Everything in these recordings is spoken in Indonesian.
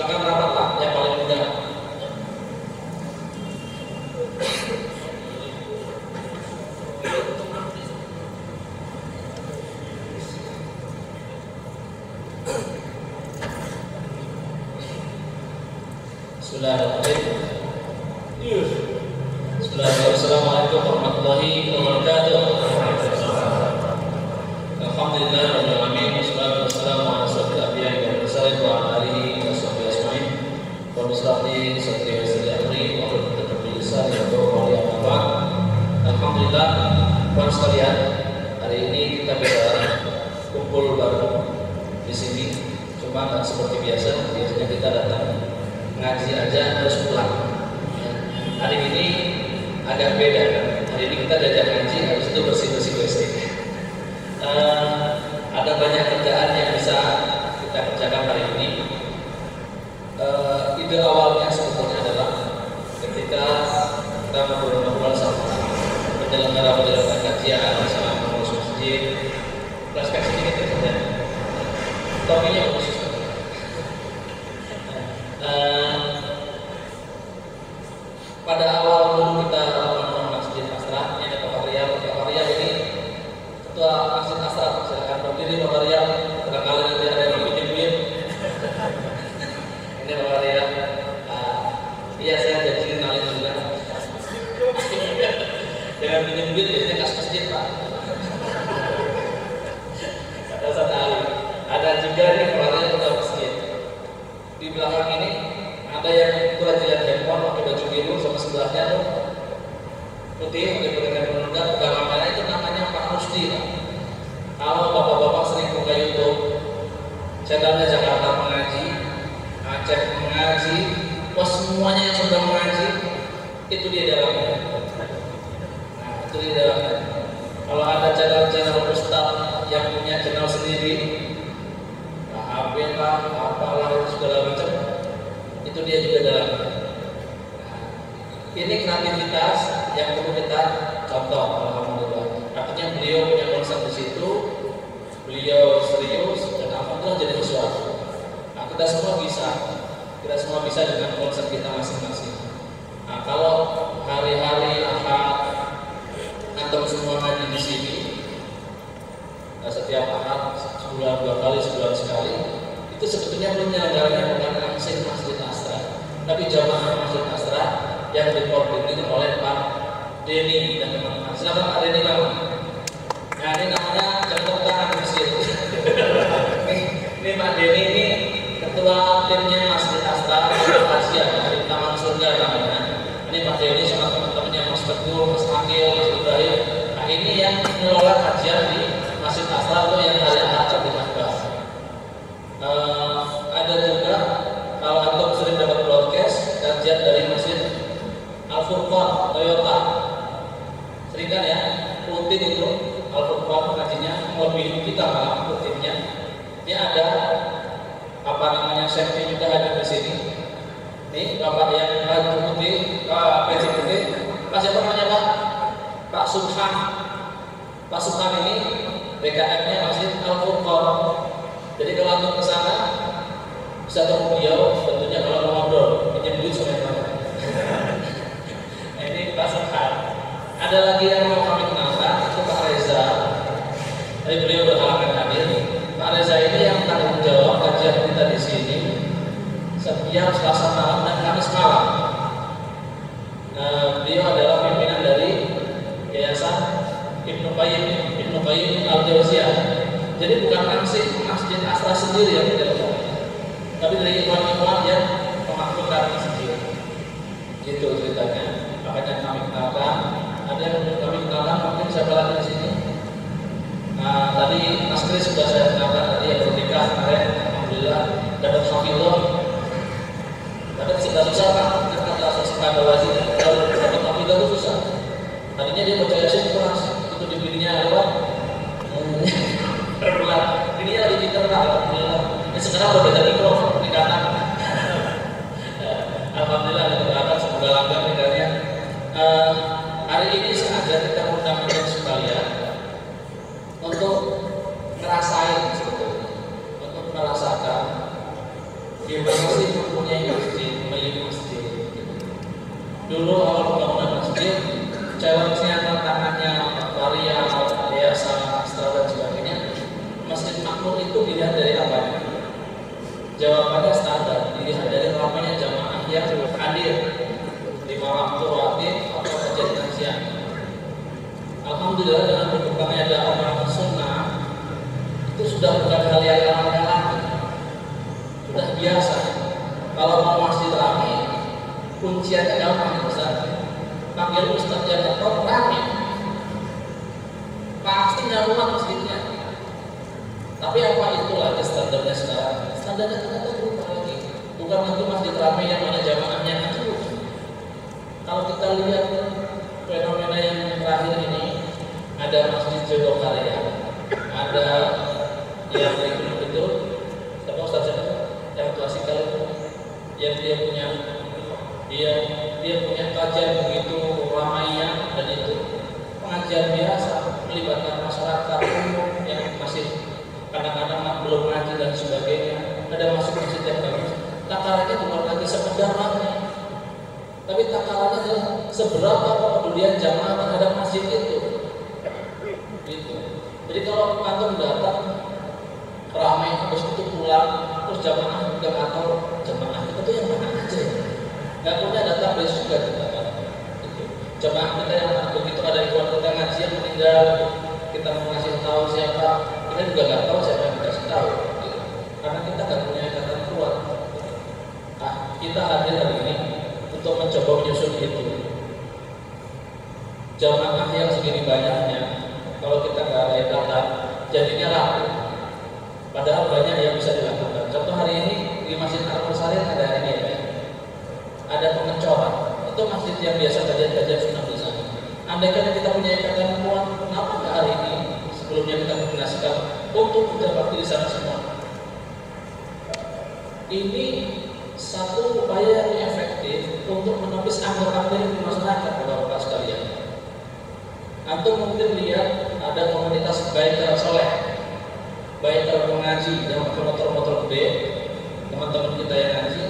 Silakan rapatlah yang paling muda. Bismillahirrahmanirrahim. Assalamualaikum warahmatullahi wabarakatuh. Alhamdulillahirabbil alamin. Wassalatu wassalamu ala asyrofil anbiya'i wal mursalin wa ala alihi washabbihi ajmain. Wa billahi sadri wa sadri amri wa qul lisan yaqulu qawli amma. Alhamdulillah, kawan sekalian, hari ini kita bisa kumpul bareng di sini. Cuma nggak seperti biasa. Biasanya kita datang ngaji aja harus pulang. Hari ini agak beda. Hari ini kita diajak ngaji, habis itu bersih-bersih WC. Ada banyak kerjaan yang bisa kita kerjakan hari ini. Ide awalnya sebetulnya adalah ketika kita ngobrol-ngobrol sama penyelenggara kajian, sama pengurus masjid, flashback sedikit ya. Topiknya bagus. Pada awal dulu kita membangun Masjid Asra, ini ada Pak Faryal. Pak Faryal ini ketua Masjid Asra. Silakan berdiri Pak Faryal. Barangkali nanti ada yang pinjam duit. Ini Pak Faryal. Iya, saya jadi kenalin juga. Jangan pinjam duit, biasanya kas masjid Pak. Ada satu ahli. Ada juga nih Pak Faryal ketua masjid. Di belakang ini ada yang kurang lihat handphone pakai baju biru sama sebelahnya tuh putih pakai handphone muda pegang kamera, itu namanya Pak Rusdi Pak. Kalau bapak-bapak sering buka YouTube channelnya Jakarta Mengaji, Aceh Mengaji, pos semuanya yang sedang mengaji itu dia dalamnya. Nah, itu dia dalamnya. Kalau ada channel-channel ustaz yang punya channel sendiri, HB lah, apalah segala macam, itu dia juga dalam. Ini kreativitas yang perlu kita contoh. Alhamdulillah. Artinya beliau punya konsep di situ, beliau serius dan alhamdulillah jadi sesuatu. Nah, kita semua bisa dengan konsep kita masing-masing. Nah, kalau hari-hari Ahad atau semua ngaji di sini, setiap Ahad sebulan 2 kali, sebulan sekali, itu sebetulnya penyelenggaranya bukan langsung Masjid Asra, tapi jamaah Masjid Asra yang dikoordinir oleh Pak Denny dan teman-teman. Silakan Pak Denny Bang. Nah, ini namanya jatuh tangan masjid. Ini Pak Denny ini ketua timnya Masjid Asra Asia dari Taman Surga namanya. Ini Pak Denny sama teman-temannya Mas Teguh, Mas Akil, Mas Ibrahim. Nah, ini yang mengelola kajian di Masjid Asra itu yang hari Ahad di Masbah. Ada juga kalau antum sering dapat broadcast kajian dari Masjid Al-Furqan Toyota, sering kan ya, rutin itu Al-Furqan ngajinya lebih kita malah rutinnya. Ini ada apa namanya safety juga ada di sini. Nih bapak yang baju putih, peci putih, Pak siapa namanya Pak? Pak Subhan. Pak Subhan ini BKM-nya Masjid Al-Furqan. Jadi kalau antum ke sana bisa ketemu beliau, tentunya kalau mau ngobrol, pinjam duit sama yang mana. Ini Pak Subhan. Ada lagi yang mau kami kenalkan, itu Pak Reza. Tadi beliau berhalangan hadir. Pak Reza ini yang tanggung jawab kajian kita di sini setiap Selasa malam dan Kamis malam. Beliau adalah pimpinan dari Yayasan Ibnu Qayyim Al-Jauziyah. Jadi bukan langsung Masjid Asra sendiri yang dilakukan, tapi dari ikhwan-ikhwan yang memakmurkan masjid. Gitu ceritanya. Makanya kami kenalkan. Ada yang kami kenalkan, mungkin siapa lagi di sini? Nah, tadi Mas Kris sudah saya kenalkan tadi yang bernikah kemarin, alhamdulillah dapat hafizah. Tapi susah Pak, kata Ustaz Bawazi, kalau dapat hafizah itu susah. Tadinya dia baca Yasin keras, itu di dirinya apa? Berat. Ini lagi pintar alhamdulillah. Ini sekarang udah beda mikrofon peningkatan. Alhamdulillah ada berharap semoga langgam nikahnya. Hari ini sengaja kita undang sekalian untuk ngerasain sebetulnya, untuk merasakan gimana sih mempunyai masjid, memiliki masjid. Dulu awal pembangunan masjid, challenge-nya tantangannya varian, yayasan, ekstra dan sebagainya. Masjid makmur itu dilihat dari apa? Jawabannya standar, dilihat dari ramainya jamaah yang hadir di malam rawatib atau kajian kajian. Alhamdulillah dengan berkembangnya dakwah sunnah itu sudah bukan hal yang kalah, sudah biasa. Kalau mau masjid ramai, kunciannya gampang, Ustaz. Panggil Ustaz yang tetap ramai, pasti nyaman masjidnya. Tapi apa itu lagi standarnya sekarang? Standarnya ternyata berubah lagi. Bukan lagi masjid ramai yang mana jamaahnya itu. Kalau kita lihat fenomena yang terakhir ini, ada masjid Jodokarya, ada yang betul-betul, siapa Ustaz yang klasikal itu, yang dia punya kajian begitu ramainya, dan itu pengajian biasa melibatkan masyarakat umum yang masih kadang-kadang belum ngaji dan sebagainya. Ada masjid yang bagus, takarannya bukan lagi sekedar ramai, tapi takarannya adalah seberapa kepedulian jamaah terhadap masjid itu. Gitu. Jadi kalau antum datang ramai terus itu pulang, terus jamaah juga nggak tahu jamaah kita tuh yang mana aja ya. Nggak punya database juga kita kan. Gitu. Jamaah kita yang begitu ada ikhwan kita ngaji yang meninggal, kita mau ngasih tahu siapa, kita juga nggak tahu siapa yang dikasih tahu. Gitu. Karena kita nggak punya ikatan kuat. Nah, kita hadir hari ini untuk mencoba menyusun itu. Jamaah yang segini banyaknya, kalau kita nggak ada ikatan, jadinya rapuh. Padahal banyak yang bisa dilakukan. Contoh hari ini di Masjid Al-Mursalin ada ini ya, ada pengecoran. Itu masjid yang biasa kajian-kajian sunnah di sana. Andai kan kita punya ikatan kuat, kenapa nggak hari ini sebelumnya kita koordinasikan untuk kita bakti di sana semua? Ini satu upaya yang efektif untuk menepis anggur-anggur di masyarakat, Bapak-bapak sekalian. Antum mungkin lihat ada komunitas Baitul Soleh, Baitul mengaji yang pakai motor-motor gede, teman-teman kita yang ngaji.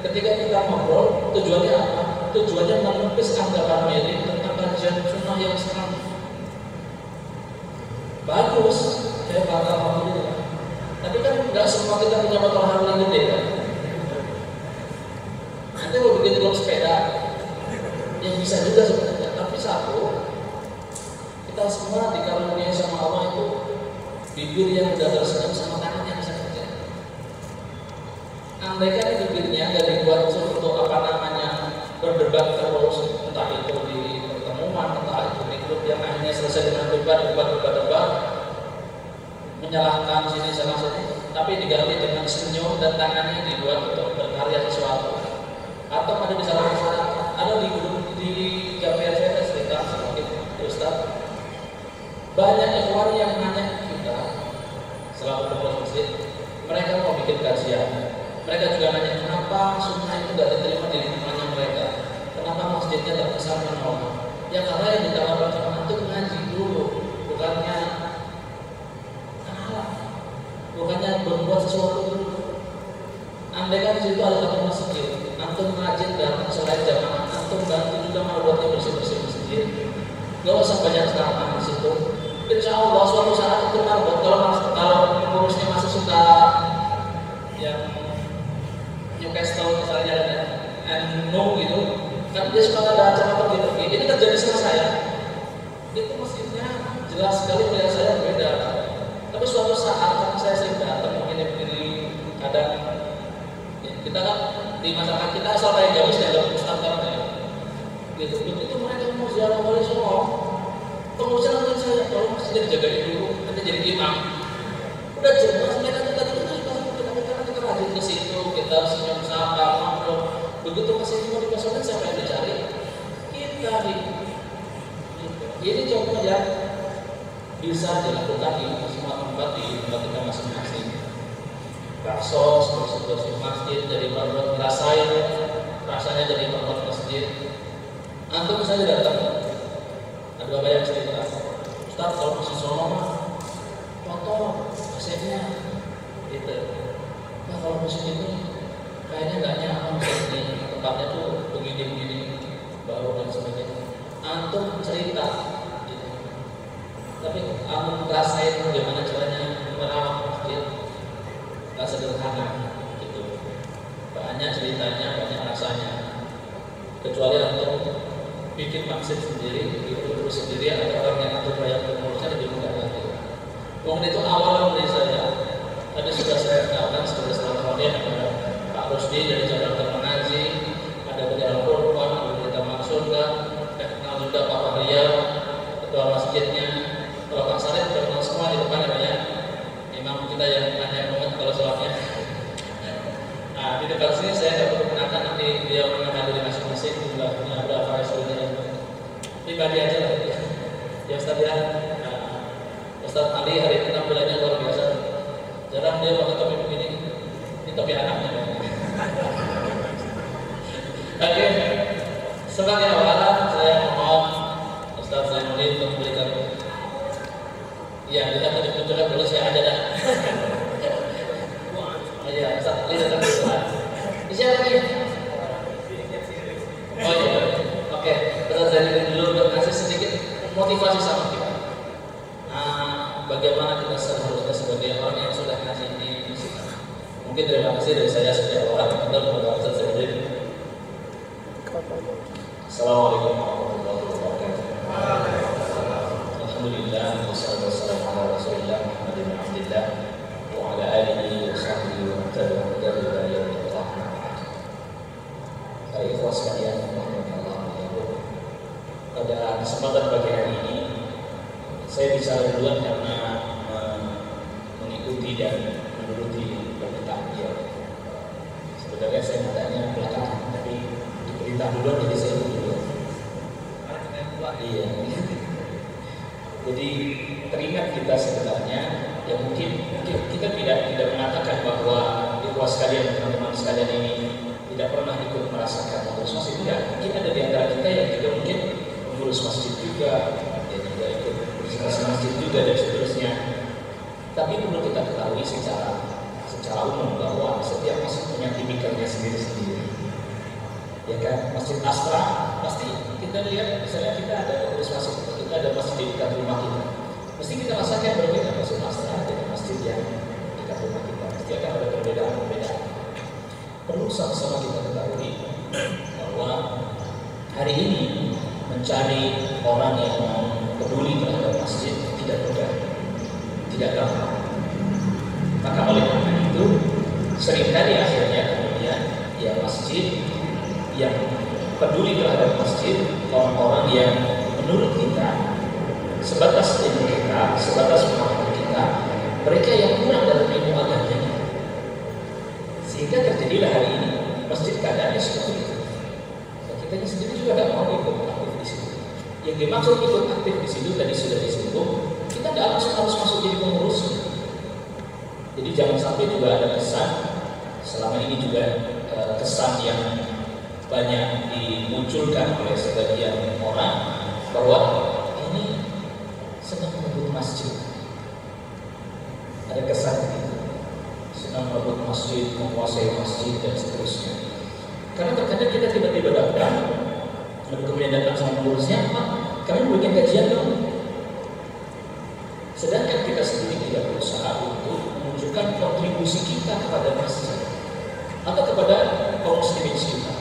Ketika kita ngobrol, tujuannya apa? Tujuannya menepis anggapan miring tentang kajian sunnah yang sekarang. Bagus, saya bangga alhamdulillah. Tapi kan nggak semua kita punya motor Harley gede kan? Nanti mau bikin klub sepeda, yang bisa juga sebenarnya. Tapi satu, kita semua dikaruniai sama Allah itu bibir yang udah tersenyum sama tangan yang bisa kerja. Andai kan bibirnya nggak dibuat untuk apa namanya berdebat terus, entah itu di pertemuan, entah itu di grup yang akhirnya selesai dengan debat, menyalahkan sini sana sini, tapi diganti dengan senyum dan tangannya dibuat untuk berkarya sesuatu. Atau ada di salah masyarakat, ada di grup di Jamiah saya cerita sedikit Ustaz. Banyak ikhwan yang nanya kita selama berproses masjid, mereka mau bikin kajian. Mereka juga nanya kenapa sunnah itu tidak diterima di lingkungannya mereka, kenapa masjidnya tidak besar menolak. Ya karena yang ditawarkan sama itu ngaji dulu, bukannya berbuat sesuatu dulu. Andai kan di situ ada satu masjid, antum ngaji datang selain jamaah, antum bantu juga membuatnya bersih-bersih masjid. Gak usah banyak serangan di situ. Insya Allah suatu saat itu marbot. Kalau pengurusnya masih suka yang Newcastle misalnya dan no gitu, kan dia suka ada acara pergi-pergi. Ini terjadi sama saya. Itu masjidnya jelas sekali melihat saya beda. Tapi suatu saat karena saya sering datang begini kadang kita kan di masyarakat kita asal kayak jauh sudah ustaz kan ya. Gitu. Begitu mereka mau ziarah wali songo, pengurusnya nanti saya kalau masih dijagain dulu, nanti jadi imam. Udah jelas mereka kita rajin ke situ, kita senyum sapa, ngobrol. Begitu ke situ mau dipesokin siapa yang dicari? Kita gitu. Ini contoh yang bisa dilakukan di semua tempat di tempat kita masing-masing. Bakso, bersih masjid, jadi perbot ngerasain rasanya jadi perbot masjid. Antum misalnya datang, ada bapak yang cerita, Ustaz kalau masih sono mah kotor, AC-nya gitu. Nah kalau musim ini kayaknya nggak nyaman tempatnya tuh begini-begini baru dan sebagainya. Antum cerita, gitu. Tapi antum rasain bagaimana caranya merawat masjid, nggak sederhana, gitu. Banyak ceritanya, banyak rasanya. Kecuali antum bikin masjid sendiri, terus sendiri ada orang yang antum bayar pengurusnya lebih mudah lagi. Wong itu awal dari saya, tadi sudah saya kenalkan sudah selama ini ada Pak Rusdi dari Jakarta Mengaji, ada Bendera Kurban, ada Bendera Maksurga, kenal juga Pak Fahrial, ketua masjidnya, kalau Kang Sarif kenal semua di depan ya, imam kita yang banyak banget kalau sholatnya. Nah di depan sini saya tidak perlu kenalkan, nanti dia mengenal dari masing-masing jumlahnya berapa hasilnya. Pribadi aja lah ya Ustaz ya. Ustaz Ali hari ini tampilannya luar biasa. Jarang dia pakai topi begini. Ini topi anaknya. Oke. Sebagai awal saya mohon Ustaz Zainuddin untuk memberikan. Ya, kita tunjukkan dulu saya ada dah. Iya, Ustaz Ali datang dulu. Siapa lagi? Oh iya. Oke, Ustaz Zainuddin dulu untuk kasih sedikit motivasi sama kita. Bagaimana kita seharusnya sebagai orang yang sudah ngaji di sini. Mungkin terima kasih dari saya setiap orang atau kepada Ustaz Zainuddin. Assalamualaikum warahmatullahi wabarakatuh. Alhamdulillah wassalatu wassalamu ala Rasulillah Muhammad bin Abdillah wa ala alihi wa sahbihi wa man tabi'ahum bi ihsan ila yaumil qiyamah. Para ikhwah sekalian, pada kesempatan pagi hari ini saya bicara duluan karena mengikuti dan menuruti perintah beliau. Sebenarnya saya mintanya belakangan, tapi diperintah duluan jadi saya ikut duluan. Iya. Jadi teringat kita sebenarnya, ya mungkin kita tidak mengatakan bahwa ikhwah sekalian, teman-teman sekalian ini tidak pernah ikut merasakan mengurus masjid. Tidak, mungkin ada di antara kita yang juga mungkin mengurus masjid juga, ya juga ikut masjid juga dan seterusnya. Tapi perlu kita ketahui secara umum bahwa setiap masjid punya tipikalnya sendiri-sendiri. Ya kan, Masjid Astra pasti kita lihat, misalnya kita ada pengurus masjid, kita ada masjid di dekat rumah kita. Mesti kita rasakan berbeda Masjid Astra dengan masjid yang dekat rumah kita. Pasti akan ada perbedaan-perbedaan. Perlu sama-sama kita ketahui bahwa hari ini mencari orang yang peduli terhadap masjid tidak mudah, tidak gampang. Maka oleh karena itu seringkali akhirnya kemudian ya masjid yang peduli terhadap masjid, orang-orang yang menurut kita sebatas ilmu kita, sebatas pemahaman kita, mereka yang kurang dalam ilmu agamanya, sehingga terjadilah hari ini masjid keadaannya seperti itu. Dan kita sendiri juga tidak mau ikut aktif di sini. Yang dimaksud ikut aktif di sini tadi sudah disinggung, kita tidak langsung harus masuk jadi pengurus. Jadi jangan sampai juga ada kesan selama ini juga kesan yang banyak dimunculkan oleh sebagian orang bahwa ini sedang merebut masjid. Ada kesan itu sedang merebut masjid, menguasai masjid dan seterusnya. Karena terkadang kita tiba-tiba datang, lalu kemudian datang sama pengurusnya, Pak, kami bikin kajian dong. Sedangkan kita sendiri tidak berusaha untuk menunjukkan kontribusi kita kepada masjid atau kepada kaum muslimin sekitar,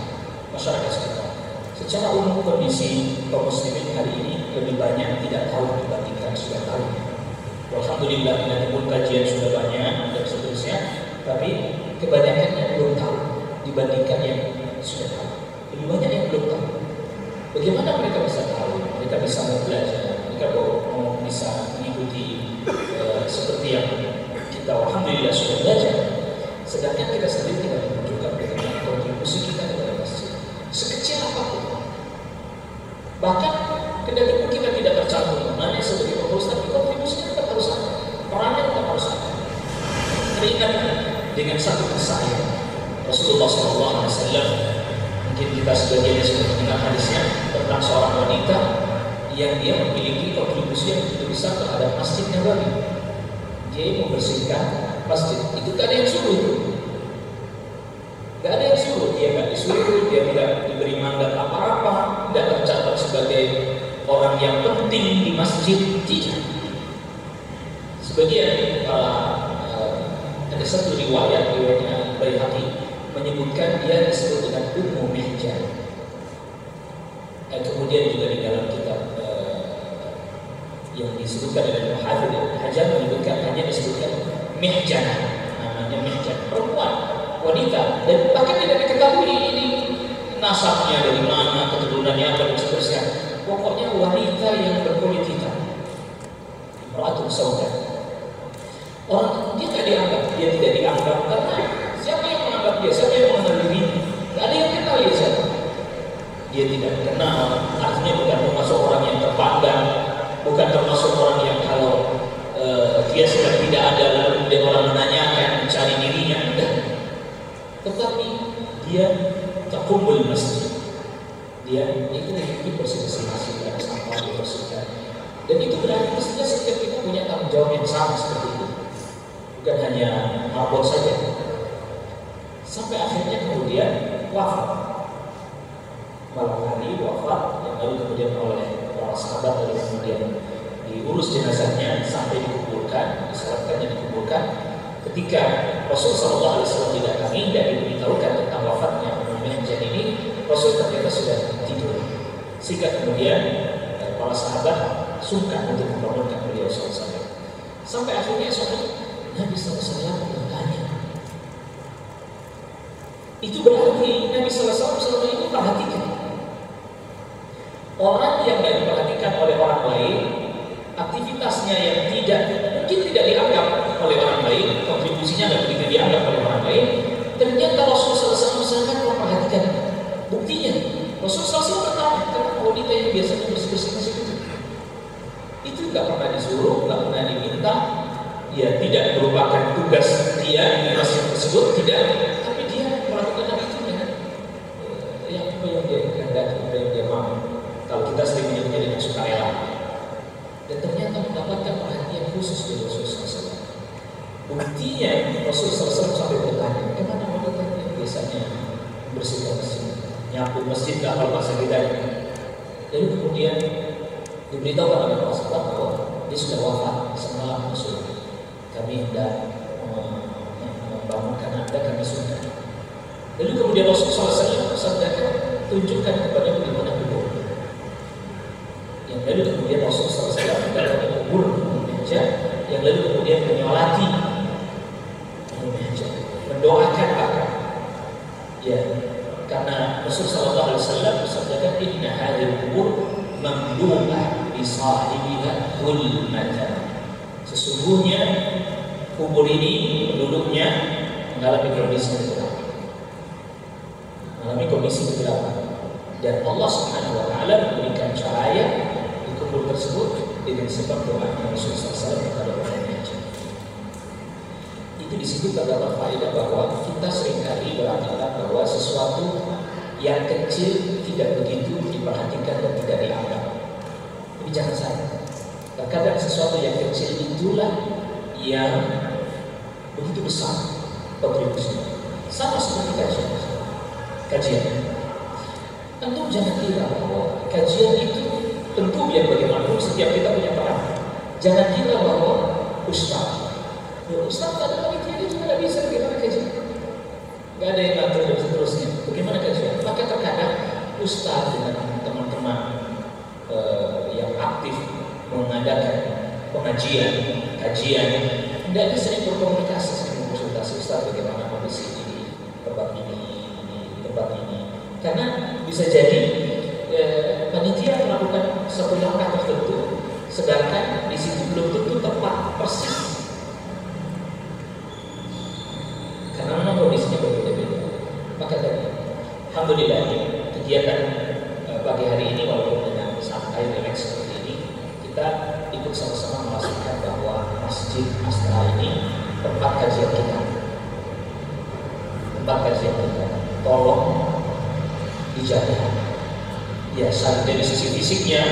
masyarakat sekitar. Secara umum kondisi kaum muslimin hari ini lebih banyak tidak tahu dibandingkan sudah tahu. Alhamdulillah pun kajian sudah banyak dan seterusnya, tapi kebanyakan yang belum tahu dibandingkan yang sudah tahu. Lebih banyak yang belum tahu. Bagaimana mereka bisa tahu? Mereka bisa belajar, mereka mau bisa mengikuti seperti yang kita alhamdulillah sudah belajar. Sedangkan kita sendiri tidak menunjukkan bagaimana kontribusi kita kepada masjid sekecil apapun. Bahkan kendati pun kita tidak tercantum mana sebagai pengurus, tapi kontribusinya tetap harus ada, perannya tetap harus ada. Teringat dengan satu kisah Rasulullah SAW. Mungkin kita sebagiannya sudah mendengar hadisnya tentang seorang wanita yang dia memiliki kontribusi yang begitu besar terhadap Masjid Nabawi. Dia membersihkan masjid. Itu gak ada yang suruh itu. Gak ada yang suruh. dia nggak disuruh, dia tidak diberi mandat apa-apa, tidak tercatat sebagai orang yang penting di masjid, tidak. Sebagian ada satu riwayatnya Baihaqi menyebutkan dia disebut dengan Ummu Mihjan. Kemudian juga di dalam kitab yang disebutkan oleh Al-Hafidz Hajar menyebutkan hanya disebutkan Mihjan, namanya Mihjan, perempuan, wanita, dan bahkan tidak diketahui ini nasabnya dari mana, keturunannya apa dan seterusnya. Pokoknya wanita yang berkulit hitam, imra'atun sauda. Orang dia tidak dianggap, dia tidak dianggap karena siapa yang menganggap dia, siapa yang mengenal dirinya? Tidak ada yang kenal dia siapa. Dia tidak kenal, artinya bukan termasuk orang yang terpandang, bukan termasuk orang yang kalau dia sedang tidak ada lalu kemudian orang menanyakan mencari dirinya, tidak. Tetapi dia taqumul masjid. Dia itu mengikuti bersih-bersih masjid, ada sampah dibersihkan. Dan itu berarti mestinya setiap kita punya tanggung jawab yang sama seperti itu. Bukan hanya mabuk saja. Sampai akhirnya kemudian wafat. Malam hari wafat, yang lalu kemudian oleh para sahabat lalu kemudian diurus jenazahnya sampai dikuburkan, disalatkan dan dikuburkan. Ketika Rasulullah SAW tidak diberitahukan tentang wafatnya Ummu Mihjan ini, Rasul ternyata sudah tidur. Sehingga kemudian para sahabat sungkan untuk membangunkan beliau SAW. Sampai akhirnya Nabi SAW bertanya. Itu berarti Nabi SAW selama ini perhatikan. Orang yang tidak diperhatikan oleh orang lain, aktivitasnya yang mungkin tidak dianggap oleh orang lain, kontribusinya tidak begitu dianggap oleh orang lain, ternyata Rasulullah SAW sangat memperhatikan. Buktinya, Rasulullah SAW bertanya karena wanita yang biasanya bersih-bersih masjid itu nggak pernah disuruh, nggak pernah diminta, ya tidak merupakan tugas dia di masjid tersebut, tidak, tapi dia melakukan hal itu dengan yang dia kehendaki, yang dia mau. Kalau kita sering menyebutnya dengan sukarela, dan ternyata mendapatkan perhatian khusus dari Rasulullah SAW. Buktinya Rasulullah SAW sampai bertanya, kemana wanita yang biasanya membersihkan masjid, nyapu masjid, kalau bahasa kita. Jadi kemudian diberitahukan oleh para sahabat bahwa dia sudah wafat semalam Rasul. Kami hendak membangunkan Anda, kami sudah. Lalu kemudian Rasulullah SAW bersabdakan, tunjukkan kepada bagaimana kubur. Yang lalu kemudian Rasulullah SAW mendatangi kubur Ummu Mihjan, yang lalu kemudian menyolati Ummu Mihjan, mendoakan bahkan. Ya, karena Rasulullah SAW bersabdakan, inna hadhil kubur mamlu'ah bi sahibiha hulmatan. Sesungguhnya kubur ini penduduknya mengalami kondisi kegelapan, mengalami kondisi kegelapan, dan Allah Subhanahu Wa Taala memberikan cahaya di kubur tersebut dengan sebab doa Rasulullah SAW kepada Ummu Mihjan. Itu di situ terdapat faedah bahwa kita seringkali beranggapan bahwa sesuatu yang kecil tidak begitu diperhatikan dan tidak dianggap. Tapi jangan salah. Terkadang sesuatu yang kecil itulah yang begitu besar kontribusinya. Sama seperti kajian. Tentu jangan kira bahwa kajian itu tentu biar bagaimanapun setiap kita punya peran. Jangan kira bahwa ustaz adalah dia juga tidak bisa bagaimana kajian. Gak ada yang ngatur dan seterusnya. Bagaimana kajian? Maka terkadang ustaz dengan teman-teman yang aktif mengadakan pengajian, kajian, hendaknya sering berkomunikasi, sering konsultasi Ustaz bagaimana kondisi di tempat ini. Karena bisa jadi panitia melakukan satu langkah tertentu, sedangkan di situ belum tentu tepat persis. Karena memang kondisinya berbeda-beda. Maka tadi, alhamdulillah kegiatan pagi hari ini walaupun dengan santai, relax seperti ini, kita ikut sama-sama memastikan bahwa Masjid Astra ini tempat kajian kita. Tolong dijaga. Ya, dari sisi fisiknya,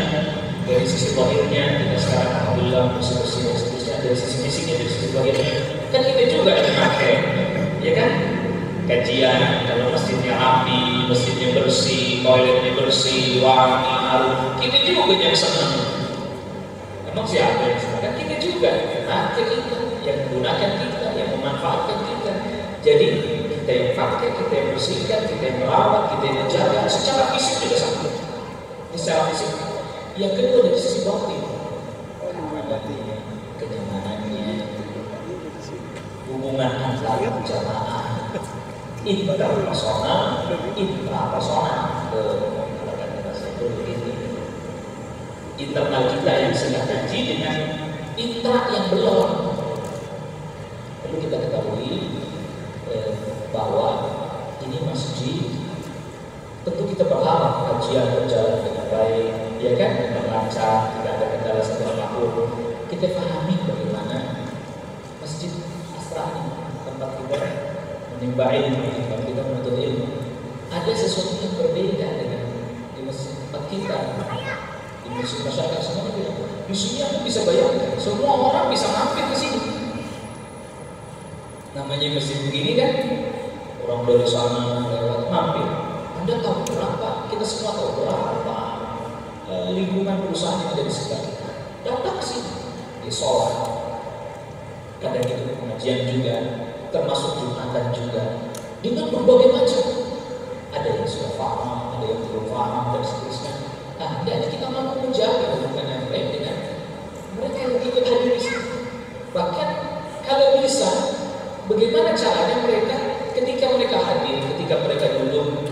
dari sisi lahirnya, kita sekarang alhamdulillah bersih-bersih dan seterusnya. Dari sisi fisiknya, dari sisi lahirnya, kan kita juga yang pakai, ya kan? kajian, kalau masjidnya rapi, masjidnya bersih, toiletnya bersih, wangi, harum, kita juga yang senang. Emang siapa yang senang? Kan kita juga, nanti kita yang menggunakan kita, yang memanfaatkan kita. Jadi kita yang pakai, kita yang bersihkan, kita yang merawat, kita yang menjaga. Secara fisik juga sama. Secara fisik. Yang kedua dari sisi batin, kenyamanannya, hubungan antar jamaah, interpersonal, internal kita yang sedang kaji dengan intra yang belum. Perlu kita ketahui bahwa ini masjid, tentu kita berharap kajian berjalan dengan baik, ya kan, lancar, tidak ada kendala satu apapun. Kita pahami bagaimana masjid Asra ini, tempat kita menimba ilmu, tempat kita menuntut ilmu, ada sesuatu yang berbeda dengan di masjid tempat kita, di masjid masyarakat semua itu. Di sini aku bisa bayangkan, semua orang bisa mampir ke sini. Namanya masjid begini kan, orang dari sana lewat mampir. Anda tahu berapa? Kita semua tahu berapa lingkungan perusahaan yang ada di sekitar kita. Datang ke sini, di sholat, kadang itu pengajian juga, termasuk Jumatan juga, dengan berbagai macam. Ada yang sudah paham, ada yang belum paham, dan seterusnya. Nah, dan kita mampu menjaga hubungan yang baik dengan mereka yang ikut hadir di sini. Bahkan kalau bisa, bagaimana caranya mereka ketika mereka hadir, ketika mereka duduk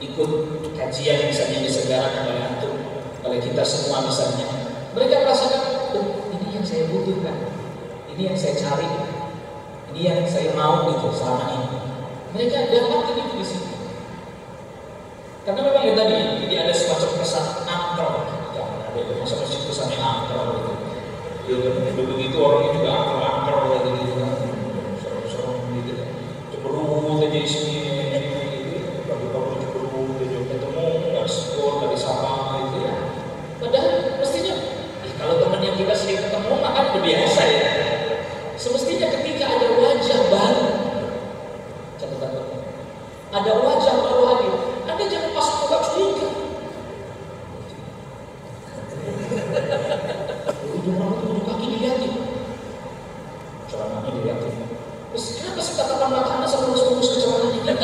ikut kajian misalnya diselenggarakan oleh antum, oleh kita semua misalnya, mereka merasakan, ini yang saya butuhkan, ini yang saya cari, ini yang saya mau itu selama ini. Mereka dapat itu di sini. Karena memang yang tadi, jadi ada semacam kesan angker, jangan ada itu masa masjid kesannya angker gitu. Ya begitu orangnya juga angker gitu kan, serem-serem gitu, cemerut aja di sini. Dari sama itu ya. Padahal mestinya kalau teman yang kita sering ketemu maka udah biasa ya. Semestinya ketika ada wajah baru, catatan, ada wajah baru hadir, Anda jangan pasang muka curiga. Ujung rambut ujung kaki dilihatin, celananya dilihatin. Terus kenapa sih tatapan mata Anda sampai lurus-lurus ke celananya?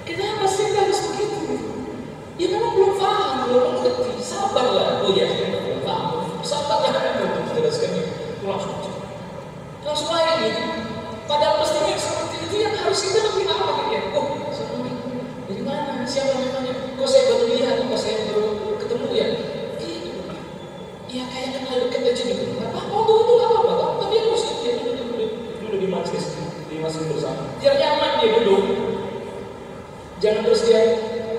Kenapa sih harus begitu? Ya memang belum paham, belum ngerti. Sabarlah. Oh ya, belum paham. Sabarlah untuk menjelaskan itu. Langsung aja gitu. Padahal mestinya seperti itu yang harus kita lebih apa ya? Oh, siapa nih? Dari mana? Siapa namanya? Kok saya baru lihat? Kok saya baru ketemu ya? Ya kayak kenal dekat aja gitu. Gak apa-apa, itu gak apa-apa. Tapi harus dia duduk di masjid bersama. Biar nyaman dia duduk. Jangan terus dia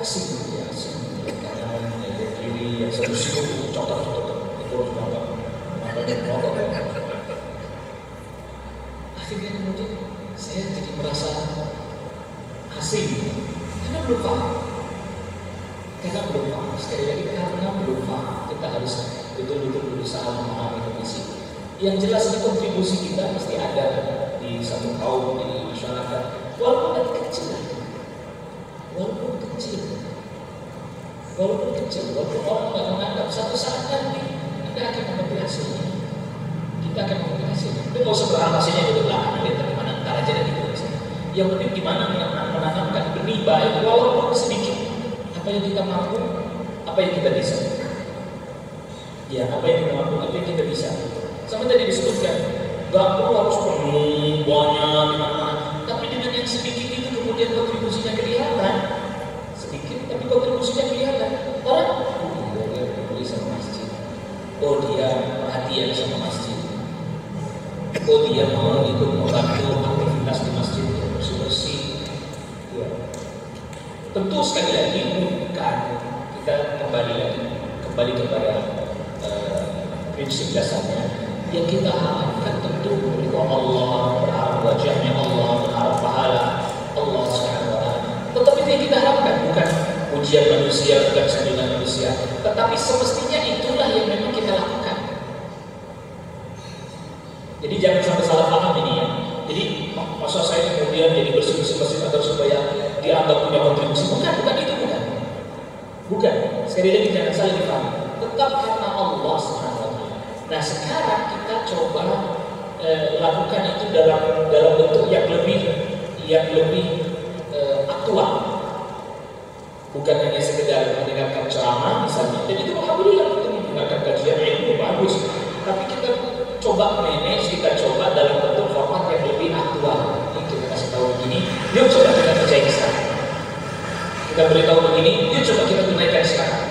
asing, ya asing. Yang kiri, yang satu sini, cotot. Itu harus bapak. Akhirnya kemudian saya jadi merasa asing. Karena belum paham. Sekali lagi karena belum paham. Kita harus betul-betul berusaha memahami kondisi. Yang jelas ini kontribusi kita mesti ada di satu kaum, di masyarakat. Walaupun kecil, walaupun orang nggak menganggap, satu saat nanti kita akan mengambil hasilnya. Tapi nggak usah berharap hasilnya di belakang, nanti mana ntar aja nanti kita. Yang penting gimana menanamkan benih baik, walaupun sedikit. Apa yang kita mampu, apa yang kita bisa. Ya, apa yang kita mampu, apa yang kita bisa. Sampai tadi disebutkan, nggak perlu harus penuh banyak di mana-mana. Tapi dengan yang sedikit itu kemudian kontribusinya kelihatan. Sedikit, tapi kontribusinya kelihatan. Orang, dia peduli sama masjid. Oh, dia perhatian sama masjid. Oh, dia mau ikut membantu aktivitas di masjid, bersih-bersih. Ya. Tentu sekali lagi bukan kita kembali kepada prinsip dasarnya. Yang kita harapkan tentu ridho Allah, berharap wajahnya Allah, berharap pahala Allah SWT. Tetapi yang kita harapkan bukan pujian manusia, bukan sanjungan manusia, tetapi semestinya itulah yang memang kita lakukan. Jadi jangan sampai salah paham ini ya. Jadi masa saya kemudian jadi bersih-bersih agar supaya dianggap punya kontribusi. Bukan itu, bukan. Bukan. Sekali lagi jangan salah dipahami. Tetap karena Allah SWT. Nah sekarang kita coba lakukan itu dalam bentuk yang lebih aktual. Bukan hanya sekedar mendengarkan ceramah misalnya. Dan itu alhamdulillah kita mendengarkan kajian ilmu bagus. Tapi kita coba manage, kita coba dalam bentuk format yang lebih aktual. Ini kita kasih tahu begini, yuk coba kita kerjain sekarang. Kita beritahu begini, yuk coba kita tunaikan sekarang.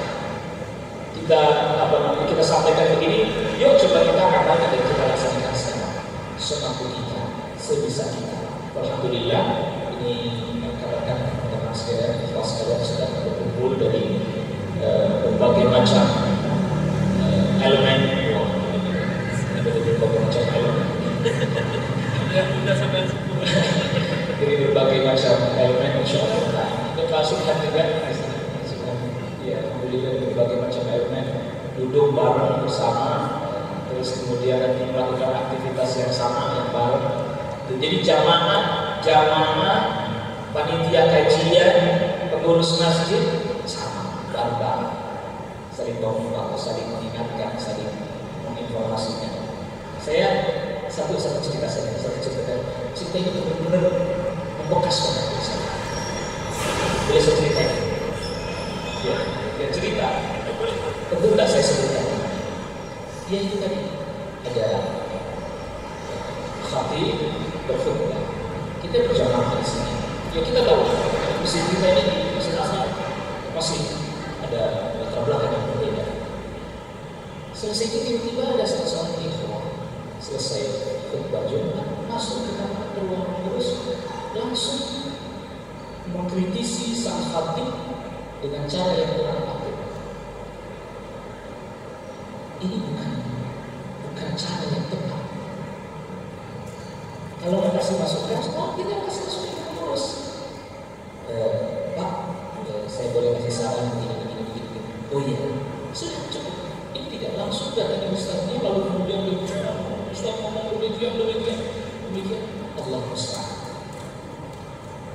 Kita sampaikan begini, yuk coba kita amalkan dan kita laksanakan sekarang. Semampu kita, sebisa kita. Alhamdulillah, ini katakan teman-teman sekalian, ikhlas sekalian sedang berkumpul dari berbagai macam elemen. Berbagai macam elemen. Dari berbagai macam elemen, insya Allah. Itu klasik kan juga. Ya, alhamdulillah berbagai macam elemen duduk bareng bersama, terus kemudian melakukan aktivitas yang sama yang bareng. Jadi jamaah, panitia kajian, pengurus masjid sama bareng-bareng, saling berbicara, saling mengingatkan, saling menginformasikan. Saya satu cerita ini benar-benar membekas pada saya. Boleh saya ceritakan? Ya cerita. Tentu tidak saya sebutkan. Ya itu tadi ada khatib berkhutbah. Kita berjamaah di sini. Ya kita tahu mesin kita ini di mesin asal masih ada latar belakang yang berbeda. Selesai itu tiba-tiba ada salah seorang ikhwah selesai khutbah Jumat masuk ke kamar ruang terus langsung mengkritisi sang khatib dengan cara yang kurang patut. Ini bukan cara yang tepat. Kalau nggak kasih masukan, kita kasih masukan yang lurus. Pak, saya boleh kasih saran begini. Oh iya, sudah cukup. Ini tidak langsung datang ustaznya lalu kemudian ustaz ngomong demikian. Allah musta'an.